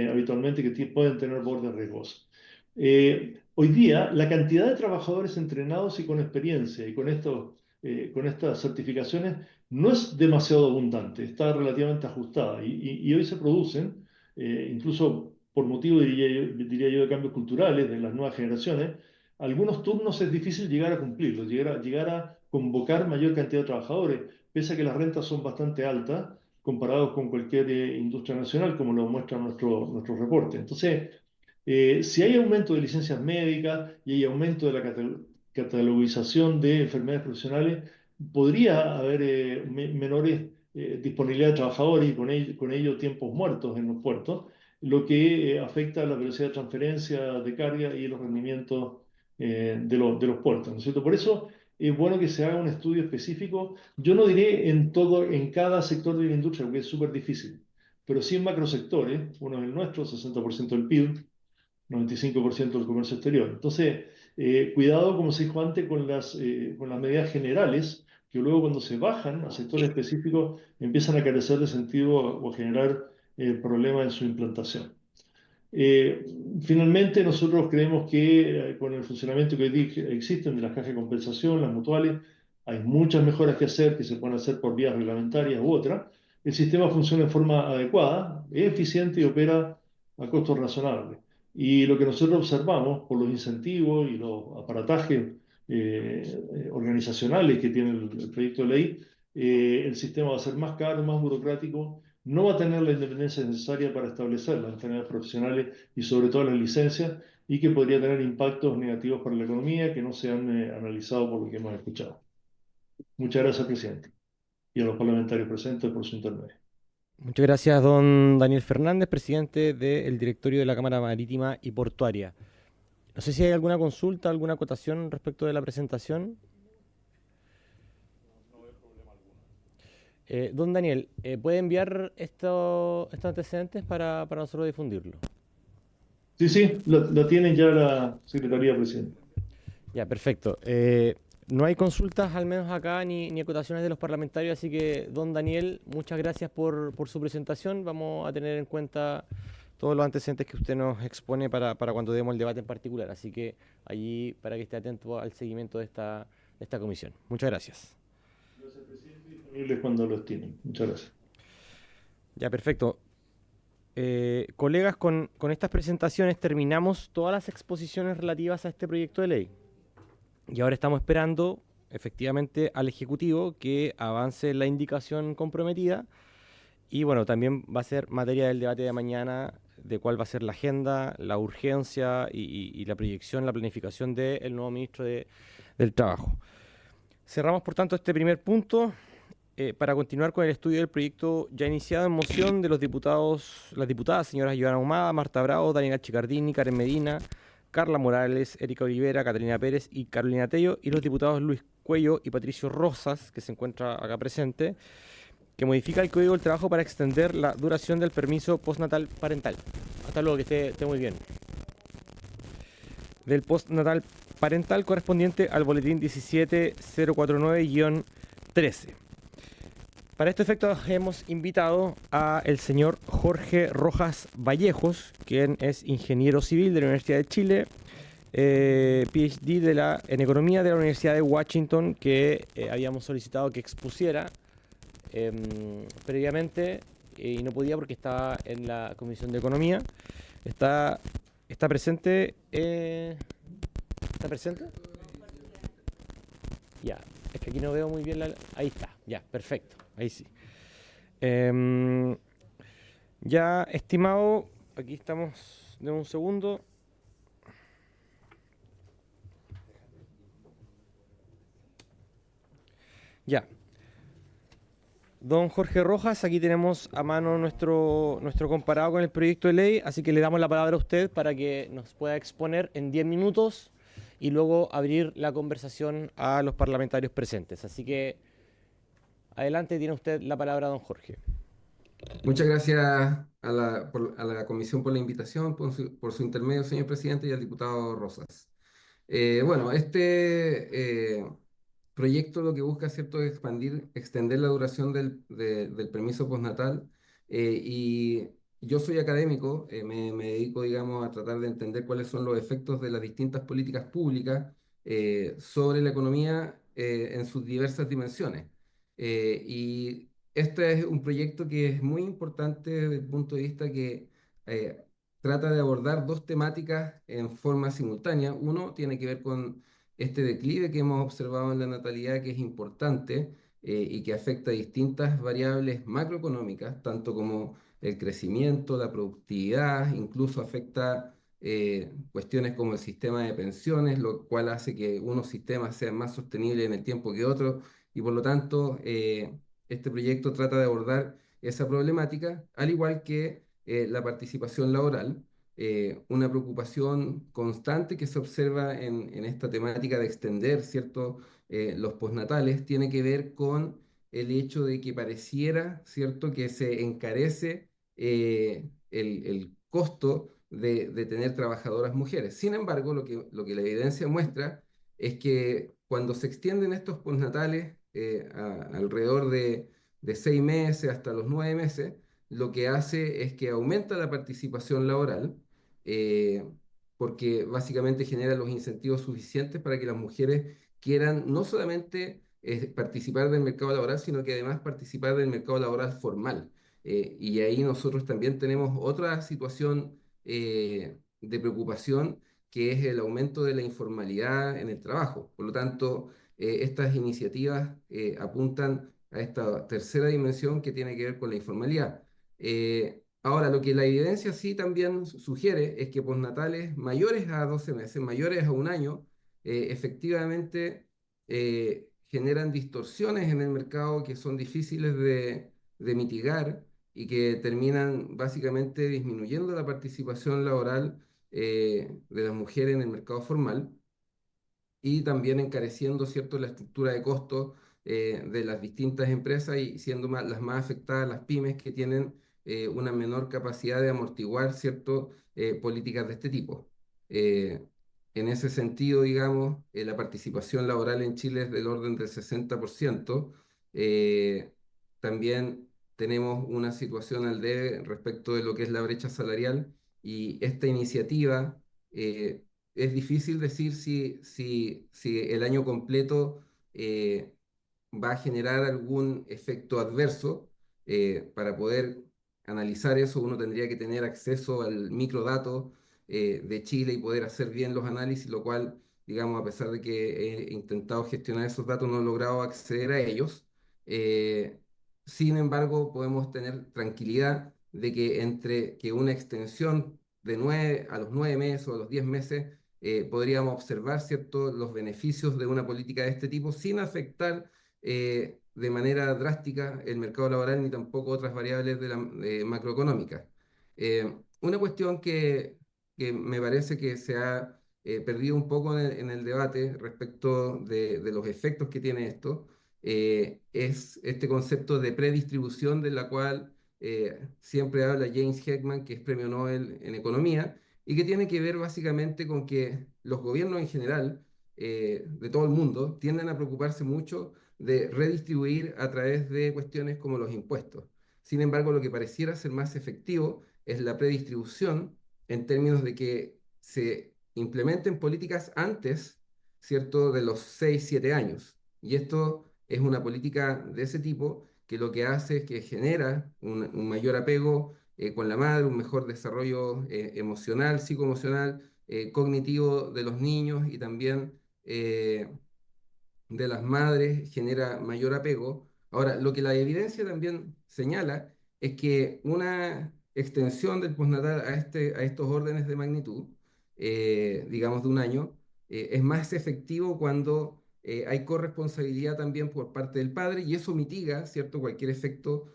habitualmente que pueden tener bordes riesgosos. Hoy día, la cantidad de trabajadores entrenados y con experiencia y con estas certificaciones no es demasiado abundante, está relativamente ajustada y hoy se producen, incluso por motivo, diría yo, de cambios culturales de las nuevas generaciones, algunos turnos es difícil llegar a cumplirlos, llegar a convocar mayor cantidad de trabajadores, pese a que las rentas son bastante altas comparados con cualquier industria nacional, como lo muestra nuestro reporte. Entonces, si hay aumento de licencias médicas y hay aumento de la catalogización de enfermedades profesionales, podría haber menores disponibilidad de trabajadores y con ello tiempos muertos en los puertos, lo que afecta a la velocidad de transferencia de carga y los rendimientos de los puertos, ¿no es cierto? Por eso es bueno que se haga un estudio específico. Yo no diré en cada sector de la industria, porque es súper difícil, pero sí en macrosectores, uno es el nuestro, 60% del PIB, 95% del comercio exterior. Entonces, cuidado, como se dijo antes, con las medidas generales, que luego cuando se bajan a sectores específicos empiezan a carecer de sentido o a generar problemas en su implantación. Finalmente, nosotros creemos que con el funcionamiento que existen de las cajas de compensación, las mutuales, hay muchas mejoras que hacer, que se pueden hacer por vías reglamentarias u otras. El sistema funciona en forma adecuada, es eficiente y opera a costos razonables. Y lo que nosotros observamos por los incentivos y los aparatajes organizacionales que tiene el proyecto de ley, el sistema va a ser más caro, más burocrático, no va a tener la independencia necesaria para establecer las enfermedades profesionales y sobre todo las licencias, y que podría tener impactos negativos para la economía que no se han analizado por lo que hemos escuchado. Muchas gracias, presidente, y a los parlamentarios presentes por su intermedio. Muchas gracias, don Daniel Fernández, presidente del directorio de la Cámara Marítima y Portuaria. No sé si hay alguna consulta, alguna acotación respecto de la presentación. Don Daniel, ¿puede enviar estos antecedentes para nosotros difundirlo? Sí, lo tienen ya la Secretaría, presidente. Ya, perfecto. No hay consultas, al menos acá, ni acotaciones de los parlamentarios, así que, don Daniel, muchas gracias por su presentación. Vamos a tener en cuenta todos los antecedentes que usted nos expone para cuando demos el debate en particular. Así que allí, para que esté atento al seguimiento de esta comisión. Muchas gracias. Gracias, presidente. Disponibles cuando los tienen. Muchas gracias. Ya, perfecto. Colegas, con estas presentaciones terminamos todas las exposiciones relativas a este proyecto de ley. Y ahora estamos esperando, efectivamente, al Ejecutivo que avance la indicación comprometida. Y bueno, también va a ser materia del debate de mañana de cuál va a ser la agenda, la urgencia y la proyección, la planificación del nuevo ministro del Trabajo. Cerramos, por tanto, este primer punto para continuar con el estudio del proyecto ya iniciado en moción de las diputadas señoras Joana Humada, Marta Bravo, Daniela Chicardini, Karen Medina, Carla Morales, Erika Olivera, Catalina Pérez y Carolina Tello, y los diputados Luis Cuello y Patricio Rosas, que se encuentra acá presente, que modifica el Código del Trabajo para extender la duración del permiso postnatal parental. Hasta luego, que esté muy bien. Del postnatal parental correspondiente al boletín 17049-13. Para este efecto hemos invitado a el señor Jorge Rojas Vallejos, quien es ingeniero civil de la Universidad de Chile, PhD en Economía de la Universidad de Washington, que habíamos solicitado que expusiera previamente y no podía porque estaba en la Comisión de Economía. ¿Está presente? ¿Está presente? Ya, es que aquí no veo muy bien Ahí está, ya, perfecto, ahí sí. Ya, estimado, aquí estamos, de un segundo. Ya. Don Jorge Rojas, aquí tenemos a mano nuestro comparado con el proyecto de ley, así que le damos la palabra a usted para que nos pueda exponer en 10 minutos y luego abrir la conversación a los parlamentarios presentes. Así que adelante, tiene usted la palabra, don Jorge. Muchas gracias a la Comisión por la invitación, por su intermedio, señor presidente, y al diputado Rosas. Bueno, este proyecto lo que busca, ¿cierto?, es extender la duración del permiso postnatal. Y yo soy académico, me dedico, digamos, a tratar de entender cuáles son los efectos de las distintas políticas públicas sobre la economía en sus diversas dimensiones. Y este es un proyecto que es muy importante desde el punto de vista que eh, trata de abordar dos temáticas en forma simultánea. Uno tiene que ver con este declive que hemos observado en la natalidad, que es importante y que afecta a distintas variables macroeconómicas, tanto como el crecimiento, la productividad, incluso afecta cuestiones como el sistema de pensiones, lo cual hace que unos sistemas sean más sostenibles en el tiempo que otros, y por lo tanto este proyecto trata de abordar esa problemática, al igual que la participación laboral. Una preocupación constante que se observa en esta temática de extender, ¿cierto?, los postnatales, tiene que ver con el hecho de que pareciera, ¿cierto?, que se encarece el costo de tener trabajadoras mujeres. Sin embargo, lo que la evidencia muestra es que cuando se extienden estos postnatales alrededor de 6 meses hasta los 9 meses, lo que hace es que aumenta la participación laboral, eh, porque básicamente genera los incentivos suficientes para que las mujeres quieran no solamente participar del mercado laboral, sino que además participar del mercado laboral formal. Y ahí nosotros también tenemos otra situación de preocupación, que es el aumento de la informalidad en el trabajo. Por lo tanto, estas iniciativas apuntan a esta tercera dimensión que tiene que ver con la informalidad. Ahora, lo que la evidencia sí también sugiere es que postnatales mayores a 12 meses, mayores a un año, efectivamente generan distorsiones en el mercado que son difíciles de mitigar y que terminan básicamente disminuyendo la participación laboral de las mujeres en el mercado formal, y también encareciendo, ¿cierto?, la estructura de costos de las distintas empresas, y siendo las más afectadas las pymes, que tienen una menor capacidad de amortiguar, ¿cierto?, políticas de este tipo. Eh, en ese sentido, digamos, la participación laboral en Chile es del orden del 60%. Eh, También tenemos una situación al debe respecto de lo que es la brecha salarial, y esta iniciativa es difícil decir si el año completo eh, va a generar algún efecto adverso. Para poder analizar eso, uno tendría que tener acceso al microdato de Chile y poder hacer bien los análisis, lo cual digamos, a pesar de que he intentado gestionar esos datos, no he logrado acceder a ellos. Eh, Sin embargo, podemos tener tranquilidad de que entre que una extensión de 9 a los 9 meses o a los 10 meses, podríamos observar, ¿cierto?, los beneficios de una política de este tipo sin afectar de manera drástica el mercado laboral ni tampoco otras variables de la macroeconómicas. Una cuestión que me parece que se ha perdido un poco en el debate respecto de los efectos que tiene esto, es este concepto de predistribución de la cual siempre habla James Heckman, que es premio Nobel en economía, y que tiene que ver básicamente con que los gobiernos en general de todo el mundo tienden a preocuparse mucho de redistribuir a través de cuestiones como los impuestos. Sin embargo, lo que pareciera ser más efectivo es la predistribución en términos de que se implementen políticas antes, ¿cierto?, de los 6 7 años. Y esto es una política de ese tipo que lo que hace es que genera un mayor apego con la madre, un mejor desarrollo emocional, psicoemocional, cognitivo de los niños y también de las madres, genera mayor apego. Ahora, lo que la evidencia también señala es que una extensión del postnatal a estos órdenes de magnitud, digamos de un año, es más efectivo cuando hay corresponsabilidad también por parte del padre y eso mitiga, ¿cierto?, cualquier efecto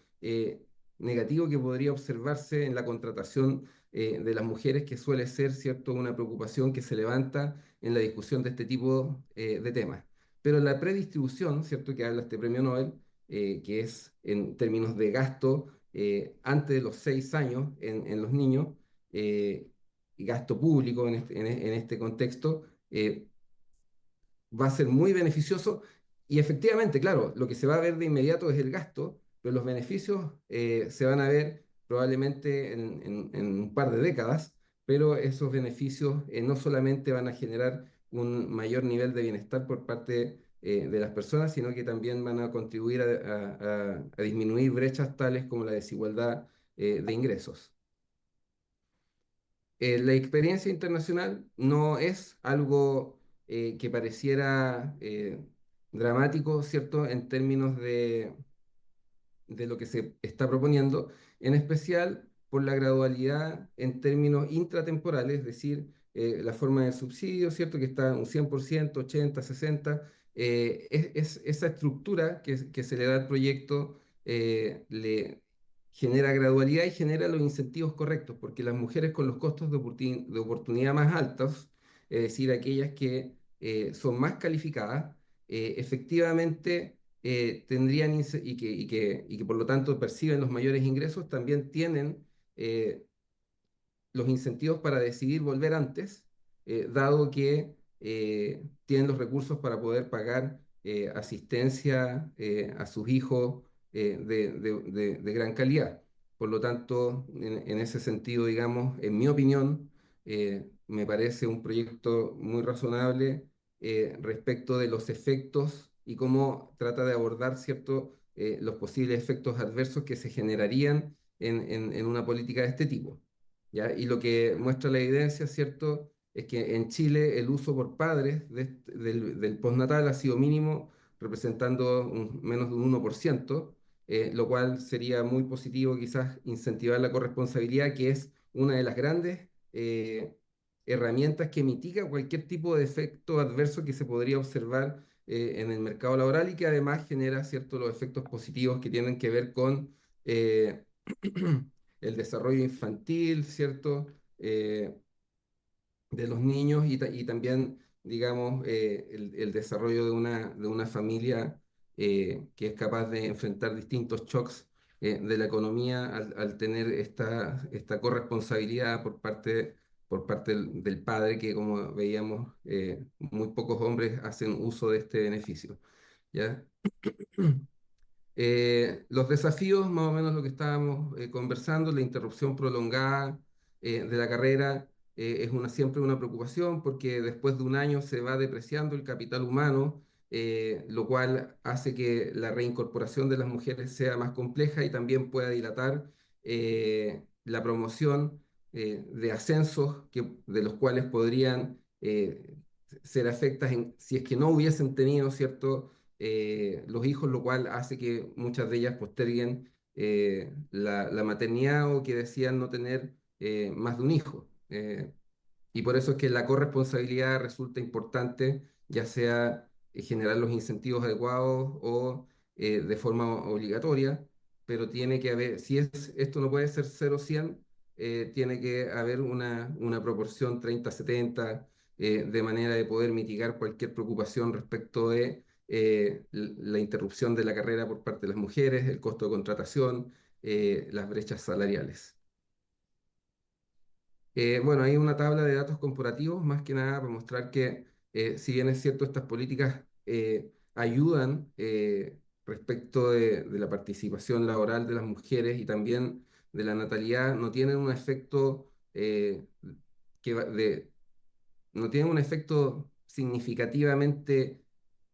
negativo que podría observarse en la contratación de las mujeres, que suele ser, ¿cierto?, una preocupación que se levanta en la discusión de este tipo de temas. Pero la predistribución, ¿cierto?, que habla este premio Nobel, que es en términos de gasto antes de los 6 años en los niños, y gasto público en este contexto, va a ser muy beneficioso. Y efectivamente, claro, lo que se va a ver de inmediato es el gasto, pero los beneficios se van a ver probablemente en un par de décadas, pero esos beneficios no solamente van a generar un mayor nivel de bienestar por parte de las personas, sino que también van a contribuir a disminuir brechas tales como la desigualdad de ingresos. La experiencia internacional no es algo que pareciera dramático, ¿cierto?, en términos de lo que se está proponiendo, en especial por la gradualidad en términos intratemporales, es decir, la forma del subsidio, ¿cierto?, que está un 100%, 80, 60, es esa estructura que se le da al proyecto le genera gradualidad y genera los incentivos correctos, porque las mujeres con los costos de oportunidad más altos, es decir, aquellas que son más calificadas, efectivamente tendrían y que por lo tanto perciben los mayores ingresos, también tienen los incentivos para decidir volver antes, dado que tienen los recursos para poder pagar asistencia a sus hijos de gran calidad. Por lo tanto, en ese sentido, digamos, en mi opinión, me parece un proyecto muy razonable respecto de los efectos y cómo trata de abordar, ¿cierto?, los posibles efectos adversos que se generarían en una política de este tipo. ¿Ya? Y lo que muestra la evidencia, ¿cierto?, es que en Chile el uso por padres del postnatal ha sido mínimo, representando menos de un 1%, lo cual sería muy positivo quizás incentivar la corresponsabilidad, que es una de las grandes herramientas que mitiga cualquier tipo de efecto adverso que se podría observar en el mercado laboral y que además genera, ¿cierto?, los efectos positivos que tienen que ver con el desarrollo infantil, ¿cierto?, de los niños y también, digamos, el desarrollo de una familia que es capaz de enfrentar distintos shocks de la economía al tener esta corresponsabilidad por parte del padre, que como veíamos, muy pocos hombres hacen uso de este beneficio. ¿Ya? Los desafíos, más o menos lo que estábamos conversando, la interrupción prolongada de la carrera es siempre una preocupación porque después de un año se va depreciando el capital humano, lo cual hace que la reincorporación de las mujeres sea más compleja y también pueda dilatar la promoción de ascensos de los cuales podrían ser afectas si es que no hubiesen tenido, ¿cierto?, los hijos, lo cual hace que muchas de ellas posterguen la maternidad o que decían no tener más de un hijo. Y por eso es que la corresponsabilidad resulta importante, ya sea generar los incentivos adecuados o de forma obligatoria, pero tiene que haber, esto no puede ser 0-100, tiene que haber una proporción 30-70, de manera de poder mitigar cualquier preocupación respecto de la interrupción de la carrera por parte de las mujeres, el costo de contratación, las brechas salariales. Bueno, hay una tabla de datos comparativos, más que nada para mostrar que, si bien es cierto, estas políticas ayudan respecto de la participación laboral de las mujeres y también de la natalidad, no tienen un efecto, no tienen un efecto significativamente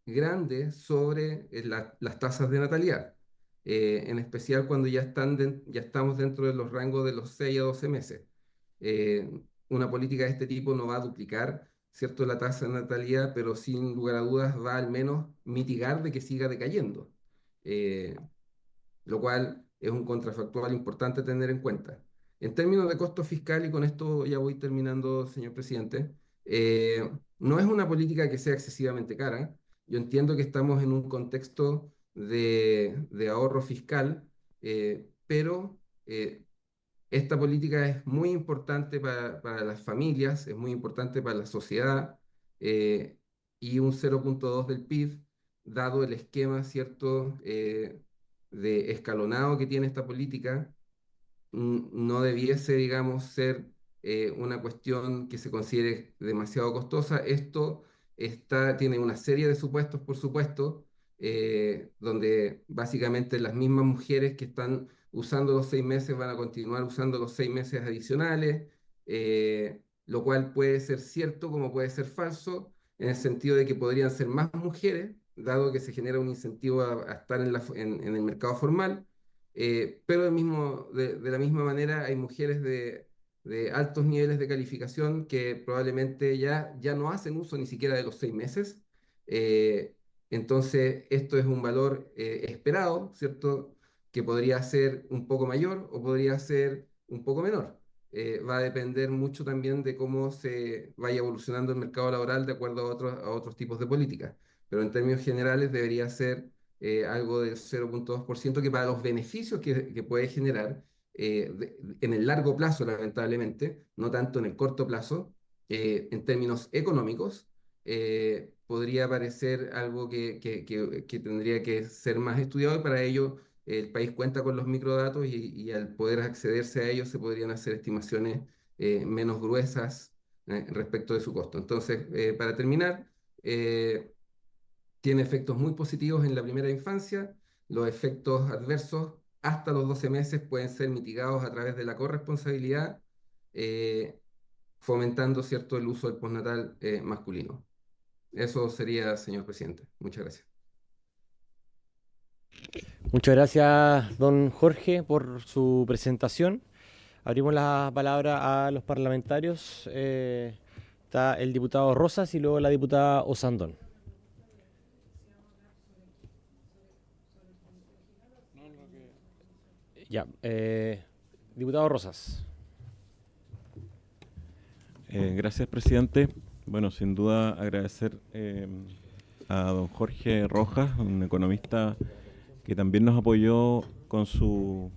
grande sobre las tasas de natalidad, en especial cuando ya estamos dentro de los rangos de los 6 a 12 meses. Eh, una política de este tipo no va a duplicar, ¿cierto?, la tasa de natalidad, pero sin lugar a dudas va al menos mitigar de que siga decayendo, eh, lo cual es un contrafactual importante a tener en cuenta. En términos de costo fiscal, y con esto ya voy terminando, señor presidente, no es una política que sea excesivamente cara. Yo entiendo que estamos en un contexto de ahorro fiscal, pero esta política es muy importante para las familias, es muy importante para la sociedad, eh, y un 0,2 del PIB, dado el esquema, ¿cierto?, de escalonado que tiene esta política, no debiese, digamos, ser una cuestión que se considere demasiado costosa. Esto tiene una serie de supuestos, por supuesto, donde básicamente las mismas mujeres que están usando los 6 meses van a continuar usando los 6 meses adicionales, lo cual puede ser cierto como puede ser falso, en el sentido de que podrían ser más mujeres, dado que se genera un incentivo a estar en el mercado formal. Pero de la misma manera hay mujeres de altos niveles de calificación que probablemente ya no hacen uso ni siquiera de los 6 meses. Eh, entonces, esto es un valor esperado, ¿cierto?, que podría ser un poco mayor o podría ser un poco menor. Va a depender mucho también de cómo se vaya evolucionando el mercado laboral de acuerdo a otros tipos de políticas. Pero en términos generales debería ser algo del 0,2%, que para los beneficios que puede generar en el largo plazo, lamentablemente, no tanto en el corto plazo, en términos económicos, podría parecer algo que tendría que ser más estudiado, y para ello el país cuenta con los microdatos y al poder accederse a ellos se podrían hacer estimaciones menos gruesas respecto de su costo. Entonces, para terminar, tiene efectos muy positivos en la primera infancia. Los efectos adversos hasta los 12 meses pueden ser mitigados a través de la corresponsabilidad, eh, fomentando, ¿cierto?, el uso del postnatal masculino. Eso sería, señor presidente. Muchas gracias. Muchas gracias, don Jorge, por su presentación. Abrimos la palabra a los parlamentarios. Está el diputado Rosas y luego la diputada Osandón. Ya, diputado Rosas. Gracias, presidente. Bueno, sin duda agradecer a don Jorge Rojas, un economista que también nos apoyó con sus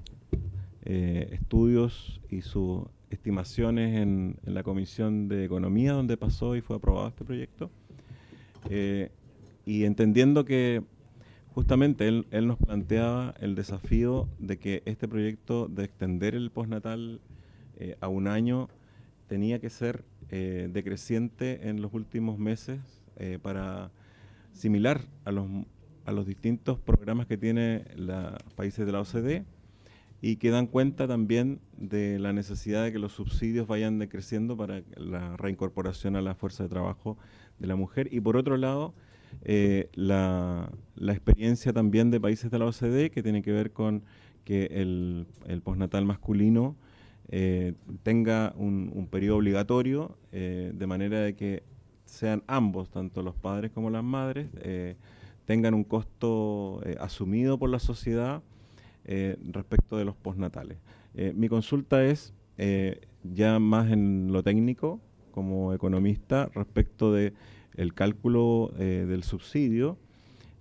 estudios y sus estimaciones en la Comisión de Economía, donde pasó y fue aprobado este proyecto. Y entendiendo que justamente él nos planteaba el desafío de que este proyecto de extender el postnatal a un año tenía que ser decreciente en los últimos meses, para similar a los distintos programas que tiene los países de la OCDE, y que dan cuenta también de la necesidad de que los subsidios vayan decreciendo para la reincorporación a la fuerza de trabajo de la mujer. Y por otro lado, la experiencia también de países de la OCDE, que tiene que ver con que el postnatal masculino tenga un periodo obligatorio, de manera de que sean ambos, tanto los padres como las madres, tengan un costo asumido por la sociedad respecto de los postnatales. Mi consulta es ya más en lo técnico, como economista, respecto de el cálculo del subsidio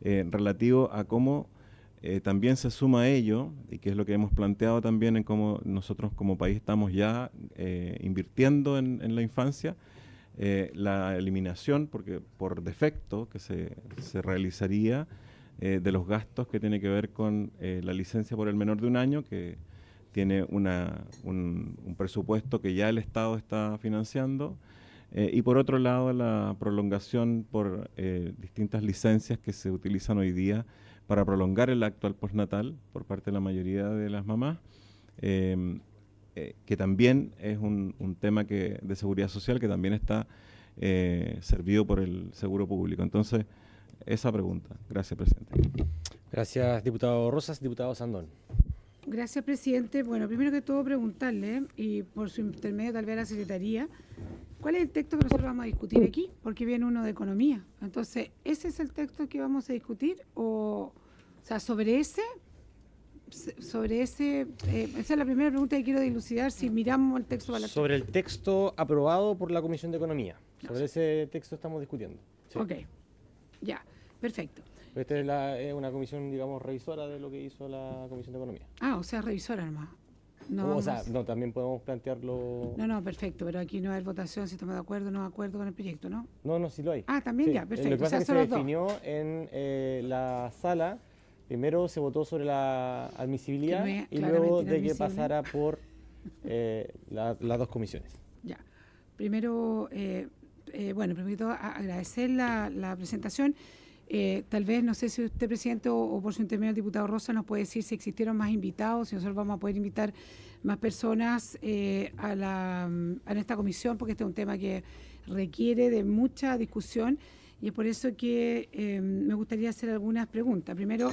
relativo a cómo también se suma a ello, y que es lo que hemos planteado también en cómo nosotros como país estamos ya invirtiendo en la infancia, la eliminación, porque por defecto que se realizaría de los gastos que tiene que ver con la licencia por el menor de 1 año, que tiene un presupuesto que ya el Estado está financiando, y por otro lado la prolongación por distintas licencias que se utilizan hoy día para prolongar el actual postnatal por parte de la mayoría de las mamás, que también es un tema de seguridad social que también está servido por el seguro público. Entonces, esa pregunta. Gracias, presidente. Gracias, diputado Rosas. Diputado Sandón. Gracias, presidente. Bueno, primero que todo preguntarle, y por su intermedio tal vez a la Secretaría, ¿cuál es el texto que nosotros vamos a discutir aquí? Porque viene uno de economía. Entonces, ¿ese es el texto que vamos a discutir? O sea, sobre ese, esa es la primera pregunta que quiero dilucidar, si miramos el texto. Sobre el texto aprobado por la Comisión de Economía. Sobre ese texto estamos discutiendo. Sí. Ok, ya, perfecto. Esta es una comisión, digamos, revisora de lo que hizo la Comisión de Economía. Ah, o sea, revisora nomás. No, o sea, no, también podemos plantearlo... No, perfecto, pero aquí no hay votación, si estamos de acuerdo o no de acuerdo con el proyecto, ¿no? No, sí lo hay. Ah, también sí. Ya, perfecto. Lo que pasa es que se definió en la sala, primero se votó sobre la admisibilidad y luego de que pasara por las 2 comisiones. Ya, primero, bueno, primero agradecer la presentación. Tal vez, no sé si usted, presidente, o por su intermedio el diputado Rosa nos puede decir si existieron más invitados, si nosotros vamos a poder invitar más personas a esta comisión, porque este es un tema que requiere de mucha discusión y es por eso que me gustaría hacer algunas preguntas. Primero,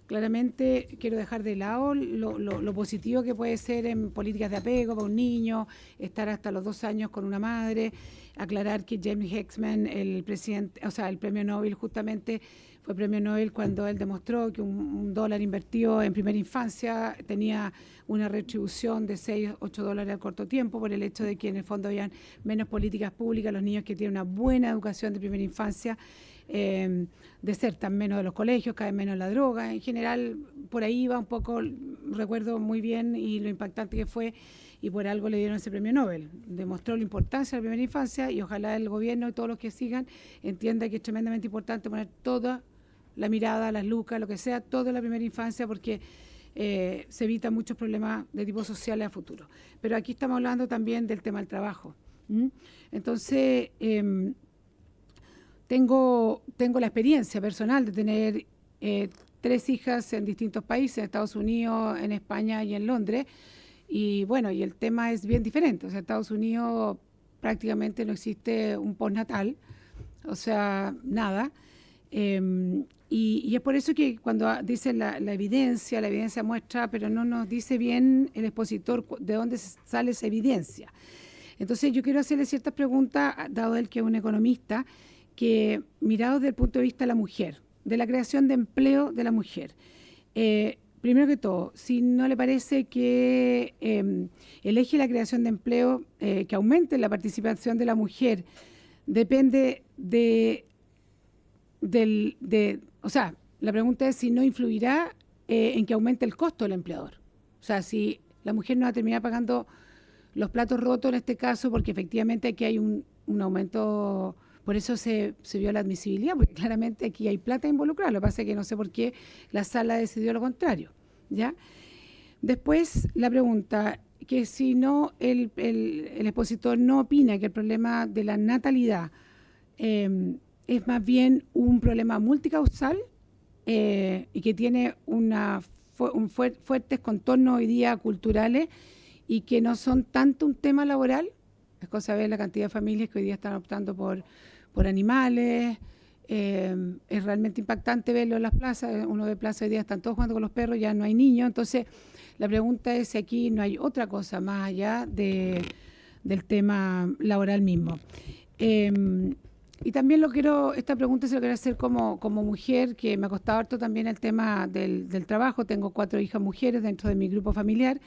claramente quiero dejar de lado lo positivo que puede ser en políticas de apego para un niño, estar hasta los 2 años con una madre, aclarar que James Hecksman, el presidente, o sea, el premio Nobel justamente fue premio Nobel cuando él demostró que un dólar invertido en primera infancia tenía una retribución de $6-8 al corto tiempo, por el hecho de que en el fondo habían menos políticas públicas, los niños que tienen una buena educación de primera infancia desertan menos de los colegios, caen menos la droga. En general, por ahí va un poco, recuerdo muy bien y lo impactante que fue, y por algo le dieron ese premio Nobel. Demostró la importancia de la primera infancia y ojalá el gobierno y todos los que sigan entiendan que es tremendamente importante poner toda la mirada, las lucas, lo que sea, todo en la primera infancia, porque se evitan muchos problemas de tipo social a futuro. Pero aquí estamos hablando también del tema del trabajo. Entonces, tengo la experiencia personal de tener 3 hijas en distintos países, en Estados Unidos, en España y en Londres, y bueno, y el tema es bien diferente. O sea, en Estados Unidos prácticamente no existe un postnatal, o sea, nada. Y es por eso que cuando dicen la evidencia muestra, pero no nos dice bien el expositor de dónde sale esa evidencia. Entonces yo quiero hacerle ciertas preguntas, dado él que es un economista, que mirado desde el punto de vista de la mujer, de la creación de empleo de la mujer. Primero que todo, si no le parece que el eje de la creación de empleo, que aumente la participación de la mujer, depende o sea, la pregunta es si no influirá en que aumente el costo del empleador. O sea, si la mujer no va a terminar pagando los platos rotos en este caso, porque efectivamente aquí hay un aumento. Por eso se vio la admisibilidad, porque claramente aquí hay plata involucrada. Lo que pasa es que no sé por qué la sala decidió lo contrario, ¿ya? Después, la pregunta, que si no el expositor no opina que el problema de la natalidad es más bien un problema multicausal y que tiene fuertes contornos hoy día culturales y que no son tanto un tema laboral. Es cosa de ver la cantidad de familias que hoy día están optando por animales. Es realmente impactante verlo en las plazas. Uno ve plazas hoy día, están todos jugando con los perros, ya no hay niños. Entonces, la pregunta es si aquí no hay otra cosa más allá del tema laboral mismo. Y también esta pregunta se lo quiero hacer como mujer, que me ha costado harto también el tema del trabajo. Tengo 4 hijas mujeres dentro de mi grupo familiar.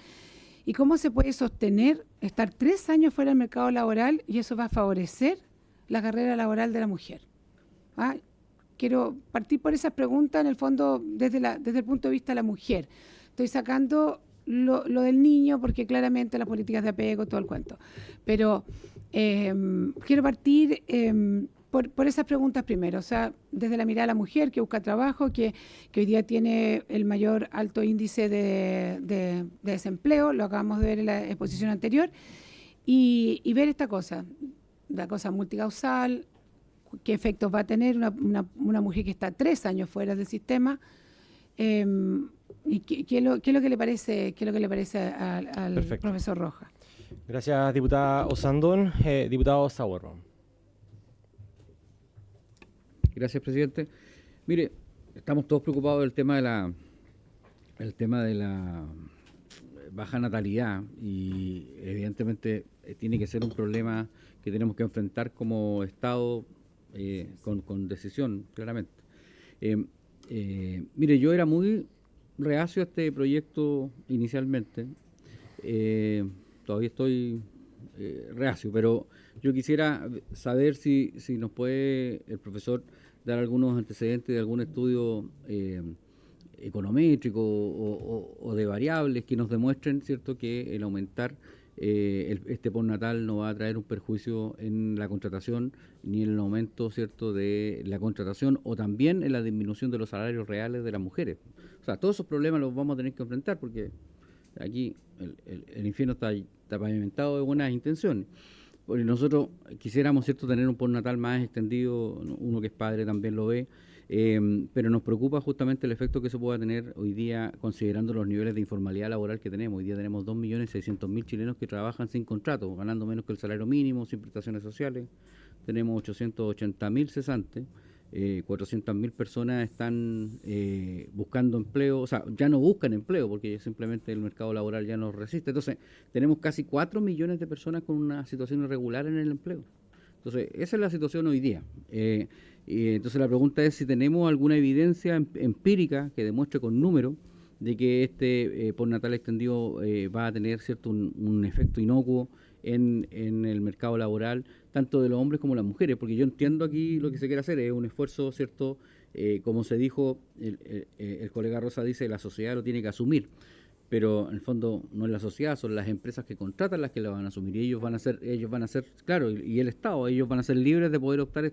¿Y cómo se puede sostener estar 3 años fuera del mercado laboral y eso va a favorecer la carrera laboral de la mujer? Quiero partir por esa pregunta, en el fondo, desde el punto de vista de la mujer. Estoy sacando lo del niño, porque claramente las políticas de apego, todo el cuento. Pero quiero partir por esas preguntas primero. O sea, desde la mirada de la mujer que busca trabajo, que hoy día tiene el mayor alto índice de desempleo, lo acabamos de ver en la exposición anterior, y ver esta cosa, la cosa multicausal, qué efectos va a tener una mujer que está 3 años fuera del sistema, y qué es lo que le parece al profesor Rojas. Gracias, diputada Osandón. Diputado Sauerborn. Gracias, presidente. Mire, estamos todos preocupados del tema de la baja natalidad, y evidentemente tiene que ser un problema que tenemos que enfrentar como Estado con decisión, claramente. Mire, yo era muy reacio a este proyecto inicialmente. Todavía estoy reacio, pero yo quisiera saber si nos puede el profesor dar algunos antecedentes de algún estudio econométrico o de variables que nos demuestren, ¿cierto?, que el aumentar este postnatal no va a traer un perjuicio en la contratación ni en el aumento, ¿cierto?, de la contratación, o también en la disminución de los salarios reales de las mujeres. O sea, todos esos problemas los vamos a tener que enfrentar, porque aquí el infierno está pavimentado de buenas intenciones. Porque nosotros quisiéramos, ¿cierto?, tener un postnatal más extendido, uno que es padre también lo ve, pero nos preocupa justamente el efecto que eso pueda tener hoy día, considerando los niveles de informalidad laboral que tenemos. Hoy día tenemos 2.600.000 chilenos que trabajan sin contrato, ganando menos que el salario mínimo, sin prestaciones sociales. Tenemos 880.000 cesantes. 400.000 personas están buscando empleo, o sea, ya no buscan empleo porque simplemente el mercado laboral ya no resiste. Entonces, tenemos casi 4 millones de personas con una situación irregular en el empleo. Entonces, esa es la situación hoy día. Y entonces la pregunta es si tenemos alguna evidencia empírica que demuestre con números de que este postnatal extendido va a tener, ¿cierto?, un efecto inocuo en el mercado laboral, tanto de los hombres como de las mujeres, porque yo entiendo aquí lo que se quiere hacer es un esfuerzo, ¿cierto?, como se dijo, el colega Rosa dice, la sociedad lo tiene que asumir, pero en el fondo no es la sociedad, son las empresas que contratan las que lo van a asumir, y ellos van a ser, claro, y el Estado, ellos van a ser libres de poder optar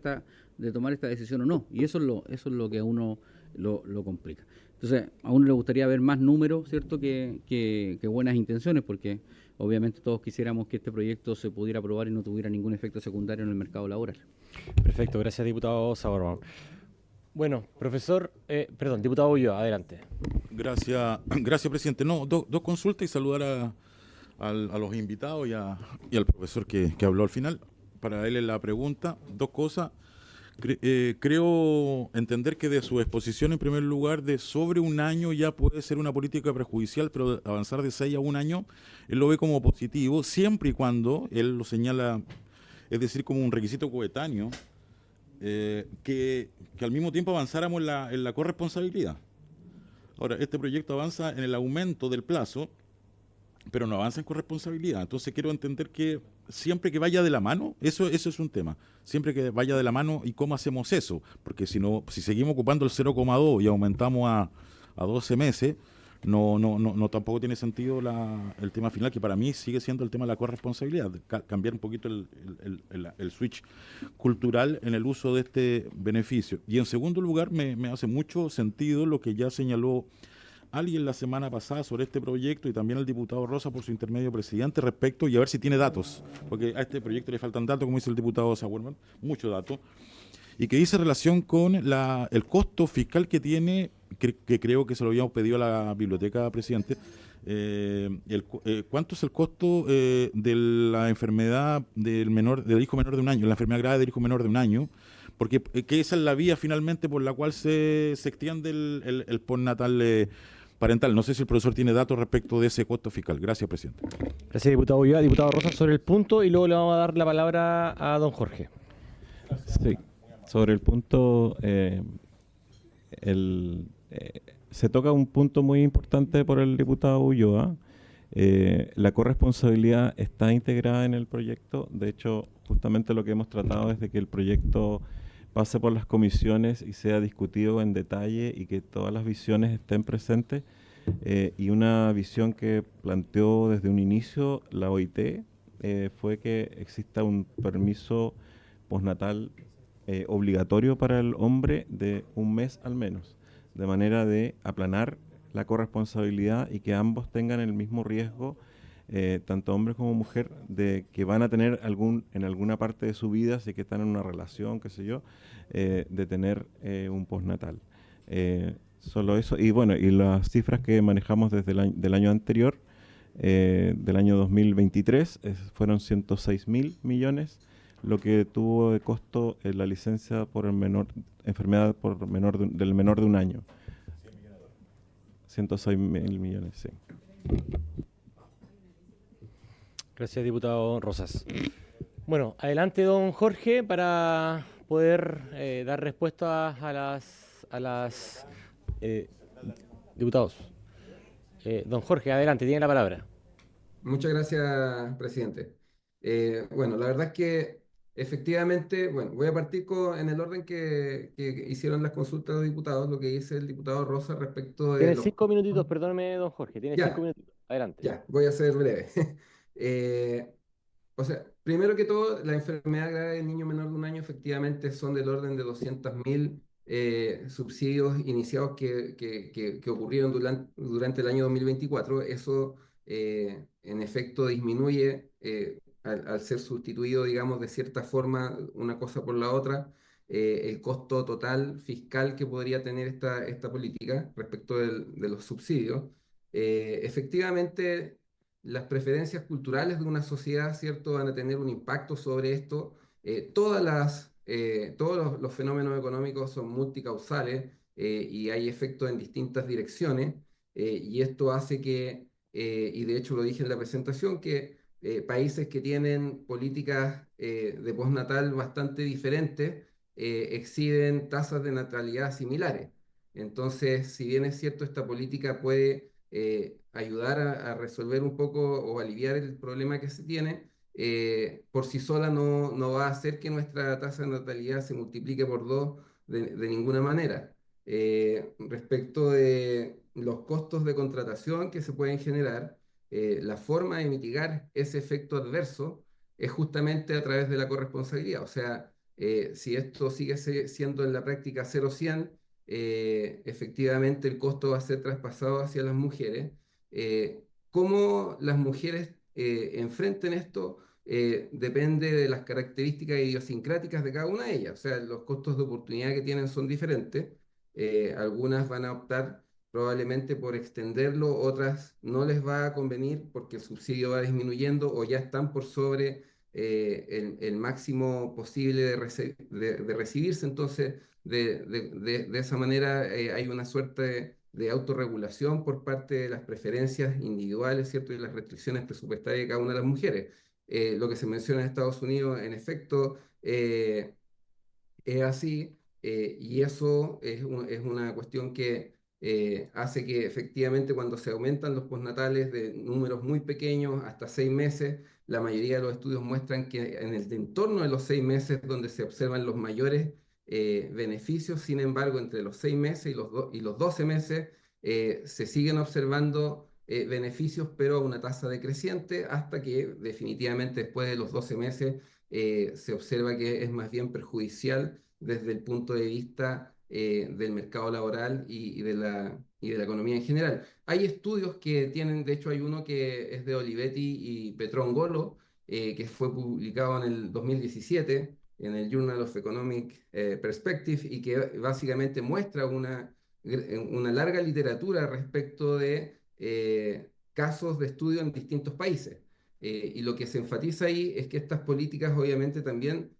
de tomar esta decisión o no, y eso es lo que a uno lo complica. Entonces, a uno le gustaría ver más números, ¿cierto?, que buenas intenciones, porque obviamente todos quisiéramos que este proyecto se pudiera aprobar y no tuviera ningún efecto secundario en el mercado laboral. Perfecto, gracias, diputado Sauerborn. Bueno, diputado Ulloa, adelante. Gracias, presidente. No, dos consultas y saludar a los invitados y al profesor que habló al final. Para darle la pregunta, 2 cosas. Creo entender que de su exposición, en primer lugar, de sobre un año ya puede ser una política perjudicial, pero avanzar de 6 a 1 año, él lo ve como positivo, siempre y cuando, él lo señala, es decir, como un requisito coetáneo, que al mismo tiempo avanzáramos en la corresponsabilidad. Ahora, este proyecto avanza en el aumento del plazo, pero no avanza en corresponsabilidad. Entonces quiero entender que siempre que vaya de la mano, eso es un tema, siempre que vaya de la mano, y cómo hacemos eso, porque si seguimos ocupando el 0,2 y aumentamos a 12 meses, no tampoco tiene sentido el tema final, que para mí sigue siendo el tema de la corresponsabilidad, cambiar un poquito el switch cultural en el uso de este beneficio. Y en segundo lugar, me hace mucho sentido lo que ya señaló alguien la semana pasada sobre este proyecto, y también el diputado Rosa por su intermedio, presidente, respecto, y a ver si tiene datos, porque a este proyecto le faltan datos, como dice el diputado Sauerborn, muchos datos, y que dice relación con el costo fiscal que tiene, que creo que se lo habíamos pedido a la biblioteca, presidente, ¿cuánto es el costo de la enfermedad del hijo menor de un año, la enfermedad grave del hijo menor de un año? Porque que esa es la vía finalmente por la cual se extiende el postnatal parental. No sé si el profesor tiene datos respecto de ese costo fiscal. Gracias, presidente. Gracias, diputado Ulloa. Diputado Rosa, sobre el punto, y luego le vamos a dar la palabra a don Jorge. Sí, Sobre el punto, se toca un punto muy importante por el diputado Ulloa. La corresponsabilidad está integrada en el proyecto. De hecho, justamente lo que hemos tratado es de que el proyecto pase por las comisiones y sea discutido en detalle y que todas las visiones estén presentes. Y una visión que planteó desde un inicio la OIT fue que exista un permiso postnatal obligatorio para el hombre de un mes al menos, de manera de aplanar la corresponsabilidad y que ambos tengan el mismo riesgo, tanto hombre como mujer, de que van a tener en alguna parte de su vida, si que están en una relación, qué sé yo, de tener un postnatal. Solo eso. Y bueno, y las cifras que manejamos desde del año anterior, del año 2023, fueron 106.000 millones, lo que tuvo de costo la licencia por enfermedad del menor de un año. 106.000 millones, sí. Gracias, diputado Rosas. Bueno, adelante, don Jorge, para poder dar respuesta a las diputados. Don Jorge, adelante, tiene la palabra. Muchas gracias, presidente. Bueno, la verdad es que efectivamente, bueno, voy a partir en el orden que hicieron las consultas de los diputados, lo que dice el diputado Rosa respecto de Tiene los... 5 minutitos, perdóneme, don Jorge, tiene 5 minutitos. Adelante. Ya, voy a ser breve. O sea, primero que todo, la enfermedad grave del niño menor de un año efectivamente son del orden de 200.000 subsidios iniciados que ocurrieron durante el año 2024. Eso, en efecto, disminuye al ser sustituido, digamos, de cierta forma una cosa por la otra, el costo total fiscal que podría tener esta política respecto de los subsidios. Efectivamente, las preferencias culturales de una sociedad, ¿cierto?, van a tener un impacto sobre esto. Todos los fenómenos económicos son multicausales y hay efectos en distintas direcciones, y esto hace que, y de hecho lo dije en la presentación, que países que tienen políticas de postnatal bastante diferentes exhiben tasas de natalidad similares. Entonces, si bien es cierto, esta política puede ayudar a resolver un poco o aliviar el problema que se tiene, por sí sola no va a hacer que nuestra tasa de natalidad se multiplique por 2 de ninguna manera. Respecto de los costos de contratación que se pueden generar, la forma de mitigar ese efecto adverso es justamente a través de la corresponsabilidad. O sea, si esto sigue siendo en la práctica 0-100, efectivamente el costo va a ser traspasado hacia las mujeres. ¿Cómo las mujeres enfrenten esto? Depende de las características idiosincráticas de cada una de ellas. O sea, los costos de oportunidad que tienen son diferentes. Algunas van a optar probablemente por extenderlo, otras no les va a convenir porque el subsidio va disminuyendo o ya están por sobre el máximo posible de recibirse. Entonces, de esa manera hay una suerte de autorregulación por parte de las preferencias individuales, ¿cierto?, y las restricciones presupuestarias de cada una de las mujeres. Lo que se menciona en Estados Unidos, en efecto, es así, y eso es una cuestión que hace que efectivamente cuando se aumentan los postnatales de números muy pequeños hasta 6 meses, la mayoría de los estudios muestran que en el entorno de los 6 meses donde se observan los mayores beneficios. Sin embargo, entre los 6 meses y los 12 meses se siguen observando beneficios, pero a una tasa decreciente, hasta que definitivamente después de los 12 meses se observa que es más bien perjudicial desde el punto de vista del mercado laboral y de la economía en general. Hay estudios que tienen, de hecho hay uno que es de Olivetti y Petrongolo, que fue publicado en el 2017 en el Journal of Economic Perspective, y que básicamente muestra una larga literatura respecto de casos de estudio en distintos países. Y lo que se enfatiza ahí es que estas políticas obviamente también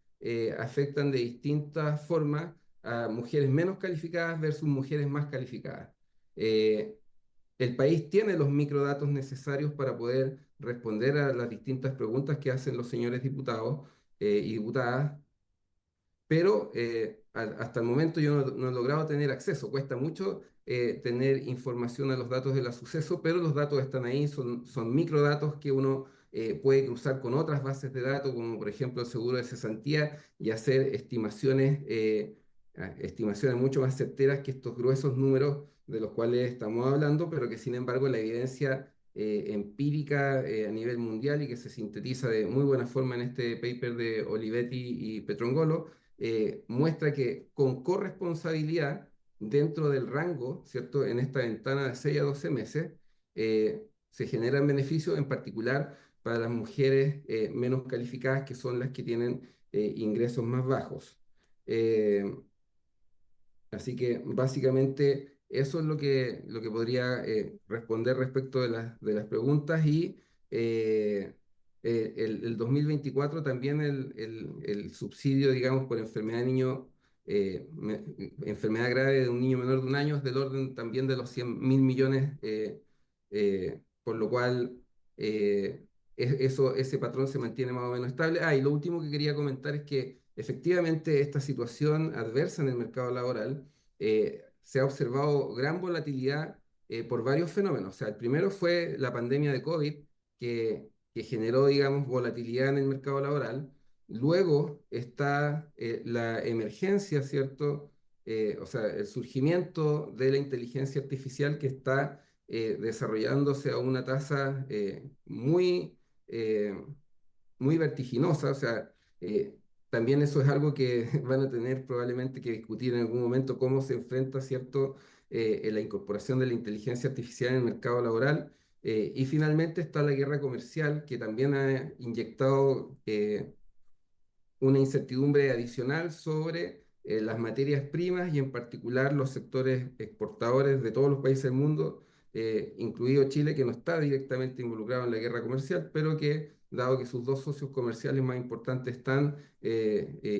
afectan de distintas formas a mujeres menos calificadas versus mujeres más calificadas. El país tiene los microdatos necesarios para poder responder a las distintas preguntas que hacen los señores diputados y diputadas, pero hasta el momento yo no he logrado tener acceso. Cuesta mucho tener información a los datos de los sucesos, pero los datos están ahí, son microdatos que uno puede cruzar con otras bases de datos, como por ejemplo el seguro de cesantía, y hacer estimaciones mucho más certeras que estos gruesos números de los cuales estamos hablando, pero que sin embargo la evidencia empírica a nivel mundial y que se sintetiza de muy buena forma en este paper de Olivetti y Petrongolo, muestra que con corresponsabilidad dentro del rango, ¿cierto? En esta ventana de 6 a 12 meses, se generan beneficios, en particular para las mujeres menos calificadas, que son las que tienen ingresos más bajos. Así que básicamente eso es lo que podría responder respecto de las preguntas. Y el 2024 también el subsidio, digamos, por enfermedad de niño, enfermedad grave de un niño menor de 1 año es del orden también de los 100.000 millones, por lo cual ese patrón se mantiene más o menos estable. Y lo último que quería comentar es que efectivamente esta situación adversa en el mercado laboral se ha observado gran volatilidad por varios fenómenos. O sea, el primero fue la pandemia de COVID, que generó, digamos, volatilidad en el mercado laboral. Luego está la emergencia, ¿cierto? O sea, el surgimiento de la inteligencia artificial que está desarrollándose a una tasa muy vertiginosa. O sea, también eso es algo que van a tener probablemente que discutir en algún momento, cómo se enfrenta, ¿cierto?, la incorporación de la inteligencia artificial en el mercado laboral. Y finalmente está la guerra comercial, que también ha inyectado una incertidumbre adicional sobre las materias primas y en particular los sectores exportadores de todos los países del mundo, incluido Chile, que no está directamente involucrado en la guerra comercial, pero que, dado que sus dos socios comerciales más importantes están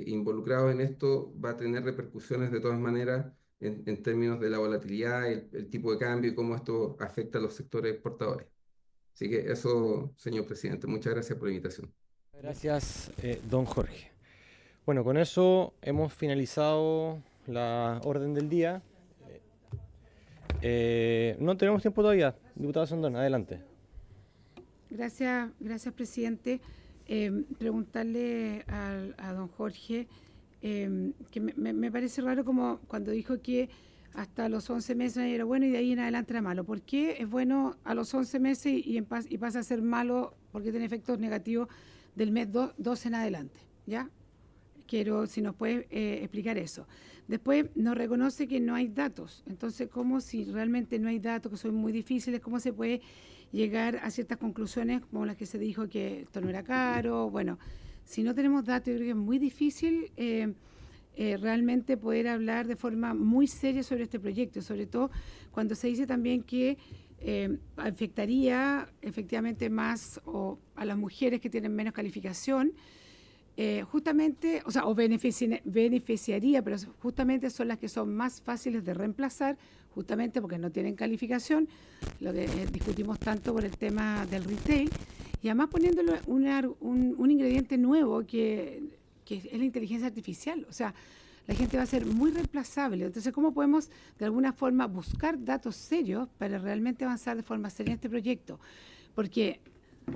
involucrados en esto, va a tener repercusiones de todas maneras en términos de la volatilidad, el tipo de cambio y cómo esto afecta a los sectores exportadores. Así que eso, señor presidente. Muchas gracias por la invitación. Gracias, don Jorge. Bueno, con eso hemos finalizado la orden del día. No tenemos tiempo todavía. Diputado Sondón, adelante. Gracias, presidente. Preguntarle a don Jorge, que me parece raro como cuando dijo que hasta los 11 meses era bueno y de ahí en adelante era malo. ¿Por qué es bueno a los 11 meses y pasa a ser malo porque tiene efectos negativos del mes 12 en adelante? ¿Ya? Quiero, si nos puede explicar eso. Después nos reconoce que no hay datos. Entonces, ¿cómo, si realmente no hay datos, que son muy difíciles, cómo se puede llegar a ciertas conclusiones como las que se dijo que esto no era caro? Bueno, si no tenemos datos, yo creo que es muy difícil realmente poder hablar de forma muy seria sobre este proyecto, sobre todo cuando se dice también que afectaría efectivamente más a las mujeres que tienen menos calificación, justamente, o beneficiaría, pero justamente son las que son más fáciles de reemplazar, justamente porque no tienen calificación, lo que discutimos tanto por el tema del retail, y además poniéndole un ingrediente nuevo que es la inteligencia artificial. O sea, la gente va a ser muy reemplazable. Entonces, ¿cómo podemos de alguna forma buscar datos serios para realmente avanzar de forma seria en este proyecto? Porque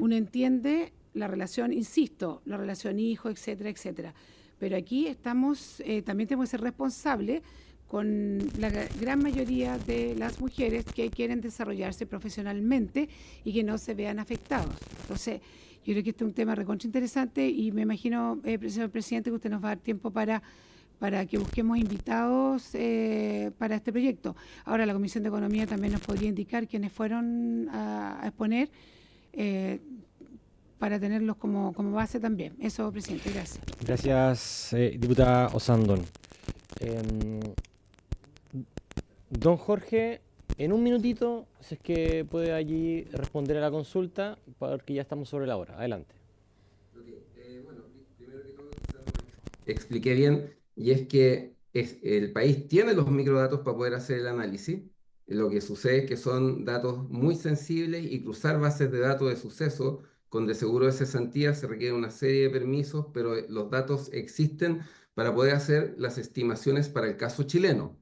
uno entiende la relación, insisto, la relación hijo, etcétera, etcétera. Pero aquí estamos, también tenemos que ser responsables con la gran mayoría de las mujeres que quieren desarrollarse profesionalmente y que no se vean afectados. Entonces, yo creo que este es un tema recontra interesante y me imagino, señor presidente, que usted nos va a dar tiempo para que busquemos invitados para este proyecto. Ahora, la Comisión de Economía también nos podría indicar quiénes fueron a exponer, para tenerlos como base también. Eso, presidente, gracias. Gracias, diputada Osandón. Don Jorge, en un minutito, si es que puede allí responder a la consulta, porque ya estamos sobre la hora. Adelante. Bueno, primero que todo, expliqué bien, y es que el país tiene los microdatos para poder hacer el análisis. Lo que sucede es que son datos muy sensibles y cruzar bases de datos de suceso con de seguro de cesantía se requiere una serie de permisos, pero los datos existen para poder hacer las estimaciones para el caso chileno.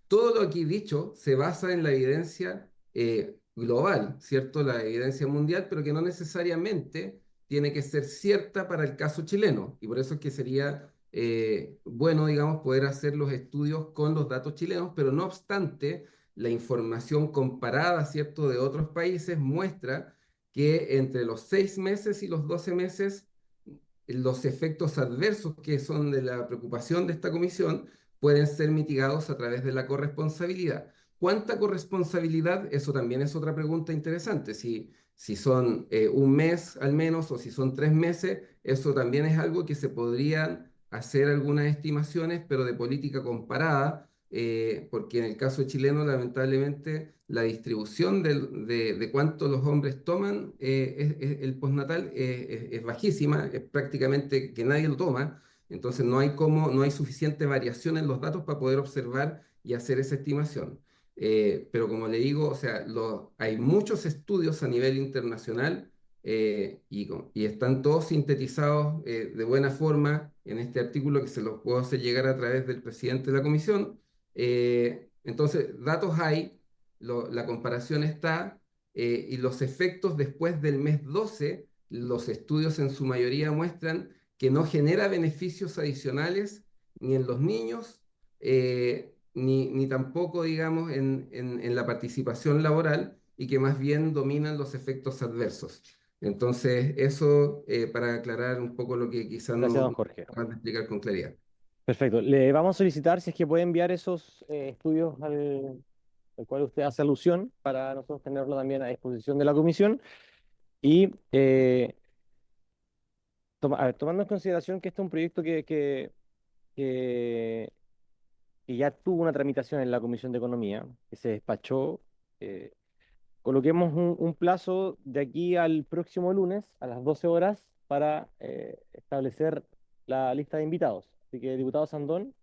Todo lo aquí dicho se basa en la evidencia global, ¿cierto? La evidencia mundial, pero que no necesariamente tiene que ser cierta para el caso chileno. Y por eso es que sería bueno, digamos, poder hacer los estudios con los datos chilenos, pero no obstante, la información comparada, ¿cierto?, de otros países muestra que entre los 6 meses y los 12 meses, los efectos adversos que son de la preocupación de esta comisión pueden ser mitigados a través de la corresponsabilidad. ¿Cuánta corresponsabilidad? Eso también es otra pregunta interesante. Si son un mes al menos o si son 3 meses, eso también es algo que se podrían hacer algunas estimaciones, pero de política comparada, porque en el caso chileno, lamentablemente, la distribución de cuánto los hombres toman el postnatal es bajísima, es prácticamente que nadie lo toma, entonces no hay suficiente variación en los datos para poder observar y hacer esa estimación. Pero como le digo, o sea, hay muchos estudios a nivel internacional y están todos sintetizados de buena forma en este artículo que se los puedo hacer llegar a través del presidente de la comisión. Entonces, datos hay, la comparación está, y los efectos después del mes 12, los estudios en su mayoría muestran que no genera beneficios adicionales ni en los niños, ni tampoco, digamos, en la participación laboral, y que más bien dominan los efectos adversos. Entonces, eso para aclarar un poco lo que quizás no Gracias, don Jorge. capaz de explicar con claridad. Perfecto. Le vamos a solicitar si es que puede enviar esos estudios al cual usted hace alusión para nosotros tenerlo también a disposición de la comisión. Y tomando en consideración que este es un proyecto que ya tuvo una tramitación en la Comisión de Economía, que se despachó, coloquemos un plazo de aquí al próximo lunes a las 12 horas para establecer la lista de invitados. Así que, diputado Sandón,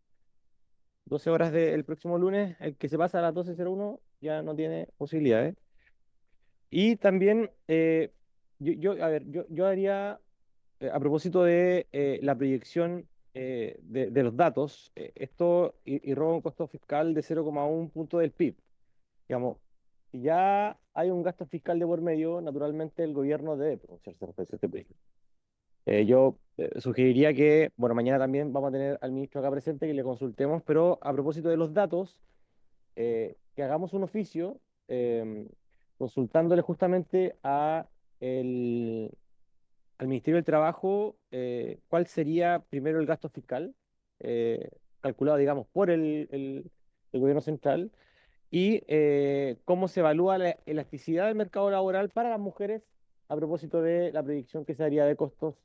12 horas del próximo lunes, el que se pasa a las 12:01 ya no tiene posibilidades. Y también, yo haría, a propósito de la proyección de los datos, esto irroga un costo fiscal de 0,1 punto del PIB. Digamos, si ya hay un gasto fiscal de por medio, naturalmente el gobierno debe pronunciarse respecto a este proyecto. Yo sugeriría que, bueno, mañana también vamos a tener al ministro acá presente, que le consultemos, pero a propósito de los datos, que hagamos un oficio consultándole justamente al Ministerio del Trabajo cuál sería primero el gasto fiscal, calculado, digamos, por el gobierno central, y cómo se evalúa la elasticidad del mercado laboral para las mujeres a propósito de la proyección que se haría de costos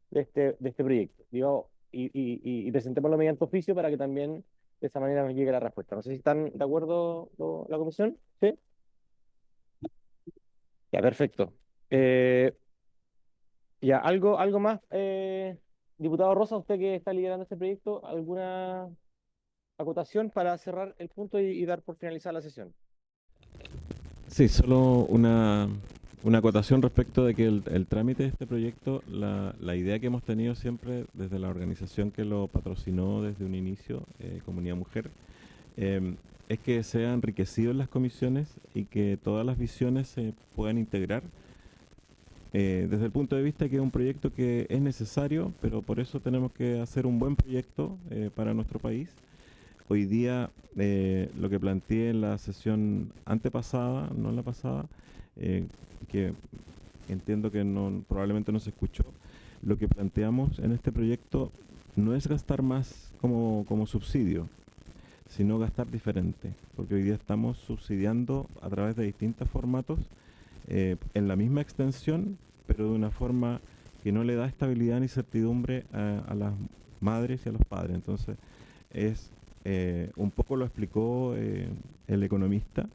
de este proyecto. Digo, y presentémoslo mediante oficio para que también de esa manera nos llegue la respuesta. No sé si están de acuerdo la comisión. ¿Sí? Ya, perfecto. Ya, algo más, diputado Rosa, usted que está liderando este proyecto, ¿alguna acotación para cerrar el punto y dar por finalizada la sesión? Sí, solo una acotación respecto de que el trámite de este proyecto, la idea que hemos tenido siempre desde la organización que lo patrocinó desde un inicio, Comunidad Mujer, es que sea enriquecido en las comisiones y que todas las visiones se puedan integrar desde el punto de vista que es un proyecto que es necesario, pero por eso tenemos que hacer un buen proyecto para nuestro país. Hoy día, lo que planteé en la sesión antepasada, no en la pasada, que entiendo que probablemente no se escuchó, lo que planteamos en este proyecto no es gastar más como subsidio, sino gastar diferente, porque hoy día estamos subsidiando a través de distintos formatos en la misma extensión, pero de una forma que no le da estabilidad ni certidumbre a las madres y a los padres. Entonces, un poco lo explicó el economista,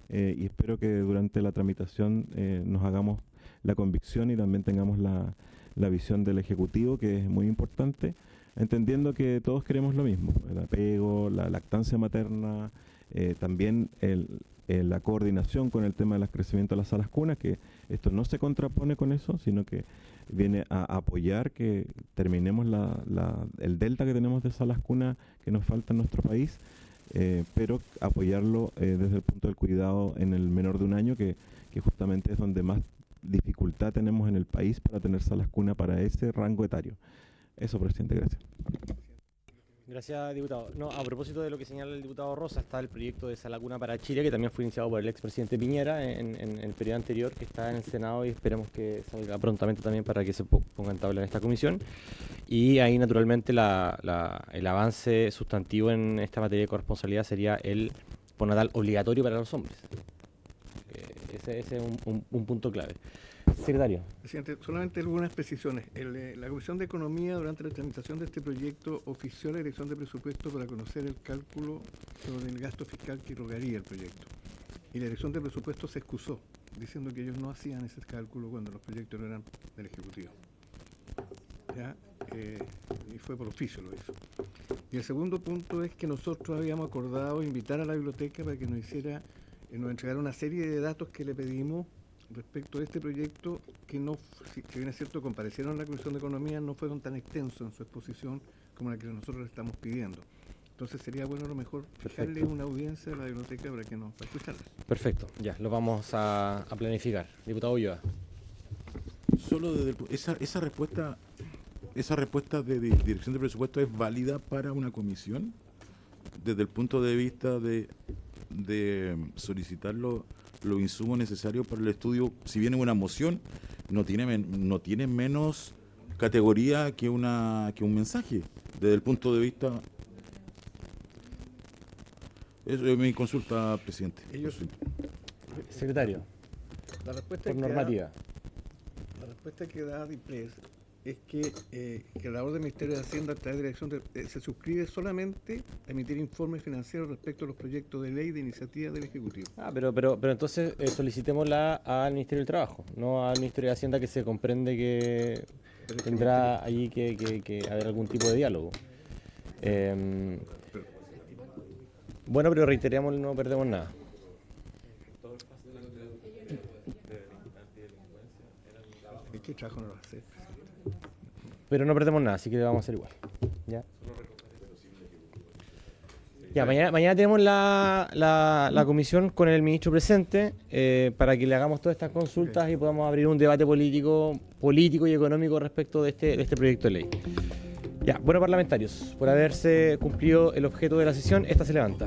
y espero que durante la tramitación nos hagamos la convicción y también tengamos la visión del Ejecutivo, que es muy importante, entendiendo que todos queremos lo mismo: el apego, la lactancia materna, también la coordinación con el tema del crecimiento de las salas cunas, que esto no se contrapone con eso, sino que viene a apoyar que terminemos el delta que tenemos de salas cuna que nos falta en nuestro país, pero apoyarlo desde el punto del cuidado en el menor de un año, que justamente es donde más dificultad tenemos en el país para tener salas cuna para ese rango etario. Eso, presidente, gracias. Gracias, diputado. No, a propósito de lo que señala el diputado Rosa, está el proyecto de sala cuna para Chile, que también fue iniciado por el expresidente Piñera en el periodo anterior, que está en el Senado y esperemos que salga prontamente también para que se ponga en tabla en esta comisión. Y ahí, naturalmente, el avance sustantivo en esta materia de corresponsabilidad sería el postnatal obligatorio para los hombres. Ese es un punto clave. Secretario. Presidente, solamente algunas precisiones. La Comisión de Economía, durante la tramitación de este proyecto, ofició a la Dirección de Presupuesto para conocer el cálculo sobre el gasto fiscal que rogaría el proyecto. Y la Dirección de Presupuesto se excusó, diciendo que ellos no hacían ese cálculo cuando los proyectos no eran del Ejecutivo. ¿Ya? Y fue por oficio lo hizo. Y el segundo punto es que nosotros habíamos acordado invitar a la biblioteca para que nos entregara una serie de datos que le pedimos respecto a este proyecto, que no, si bien es cierto, comparecieron en la Comisión de Economía, no fueron tan extensos en su exposición como la que nosotros le estamos pidiendo. Entonces sería bueno a lo mejor fijarle una audiencia a la biblioteca para que nos escucharla. Perfecto, ya, lo vamos a planificar. Diputado Ulloa. Solo desde esa respuesta de Dirección de Presupuesto es válida para una comisión desde el punto de vista de solicitar los insumos necesarios para el estudio. Si viene una moción, no tiene menos categoría que un mensaje. Desde el punto de vista... Eso es mi consulta, presidente. Secretario. La respuesta por normativa. La respuesta que da DIPRES es que la orden del Ministerio de Hacienda a través de la dirección se suscribe solamente a emitir informes financieros respecto a los proyectos de ley de iniciativa del Ejecutivo. Pero entonces solicitémosla al Ministerio del Trabajo, no al Ministerio de Hacienda, que se comprende que tendrá allí que haber algún tipo de diálogo. Bueno, pero reiteramos, no perdemos nada. ¿Qué trabajo no lo hace? Pero no perdemos nada, así que vamos a hacer igual. Ya, mañana tenemos la comisión con el ministro presente para que le hagamos todas estas consultas y podamos abrir un debate político y económico respecto de este proyecto de ley. Ya, bueno, parlamentarios, por haberse cumplido el objeto de la sesión, esta se levanta.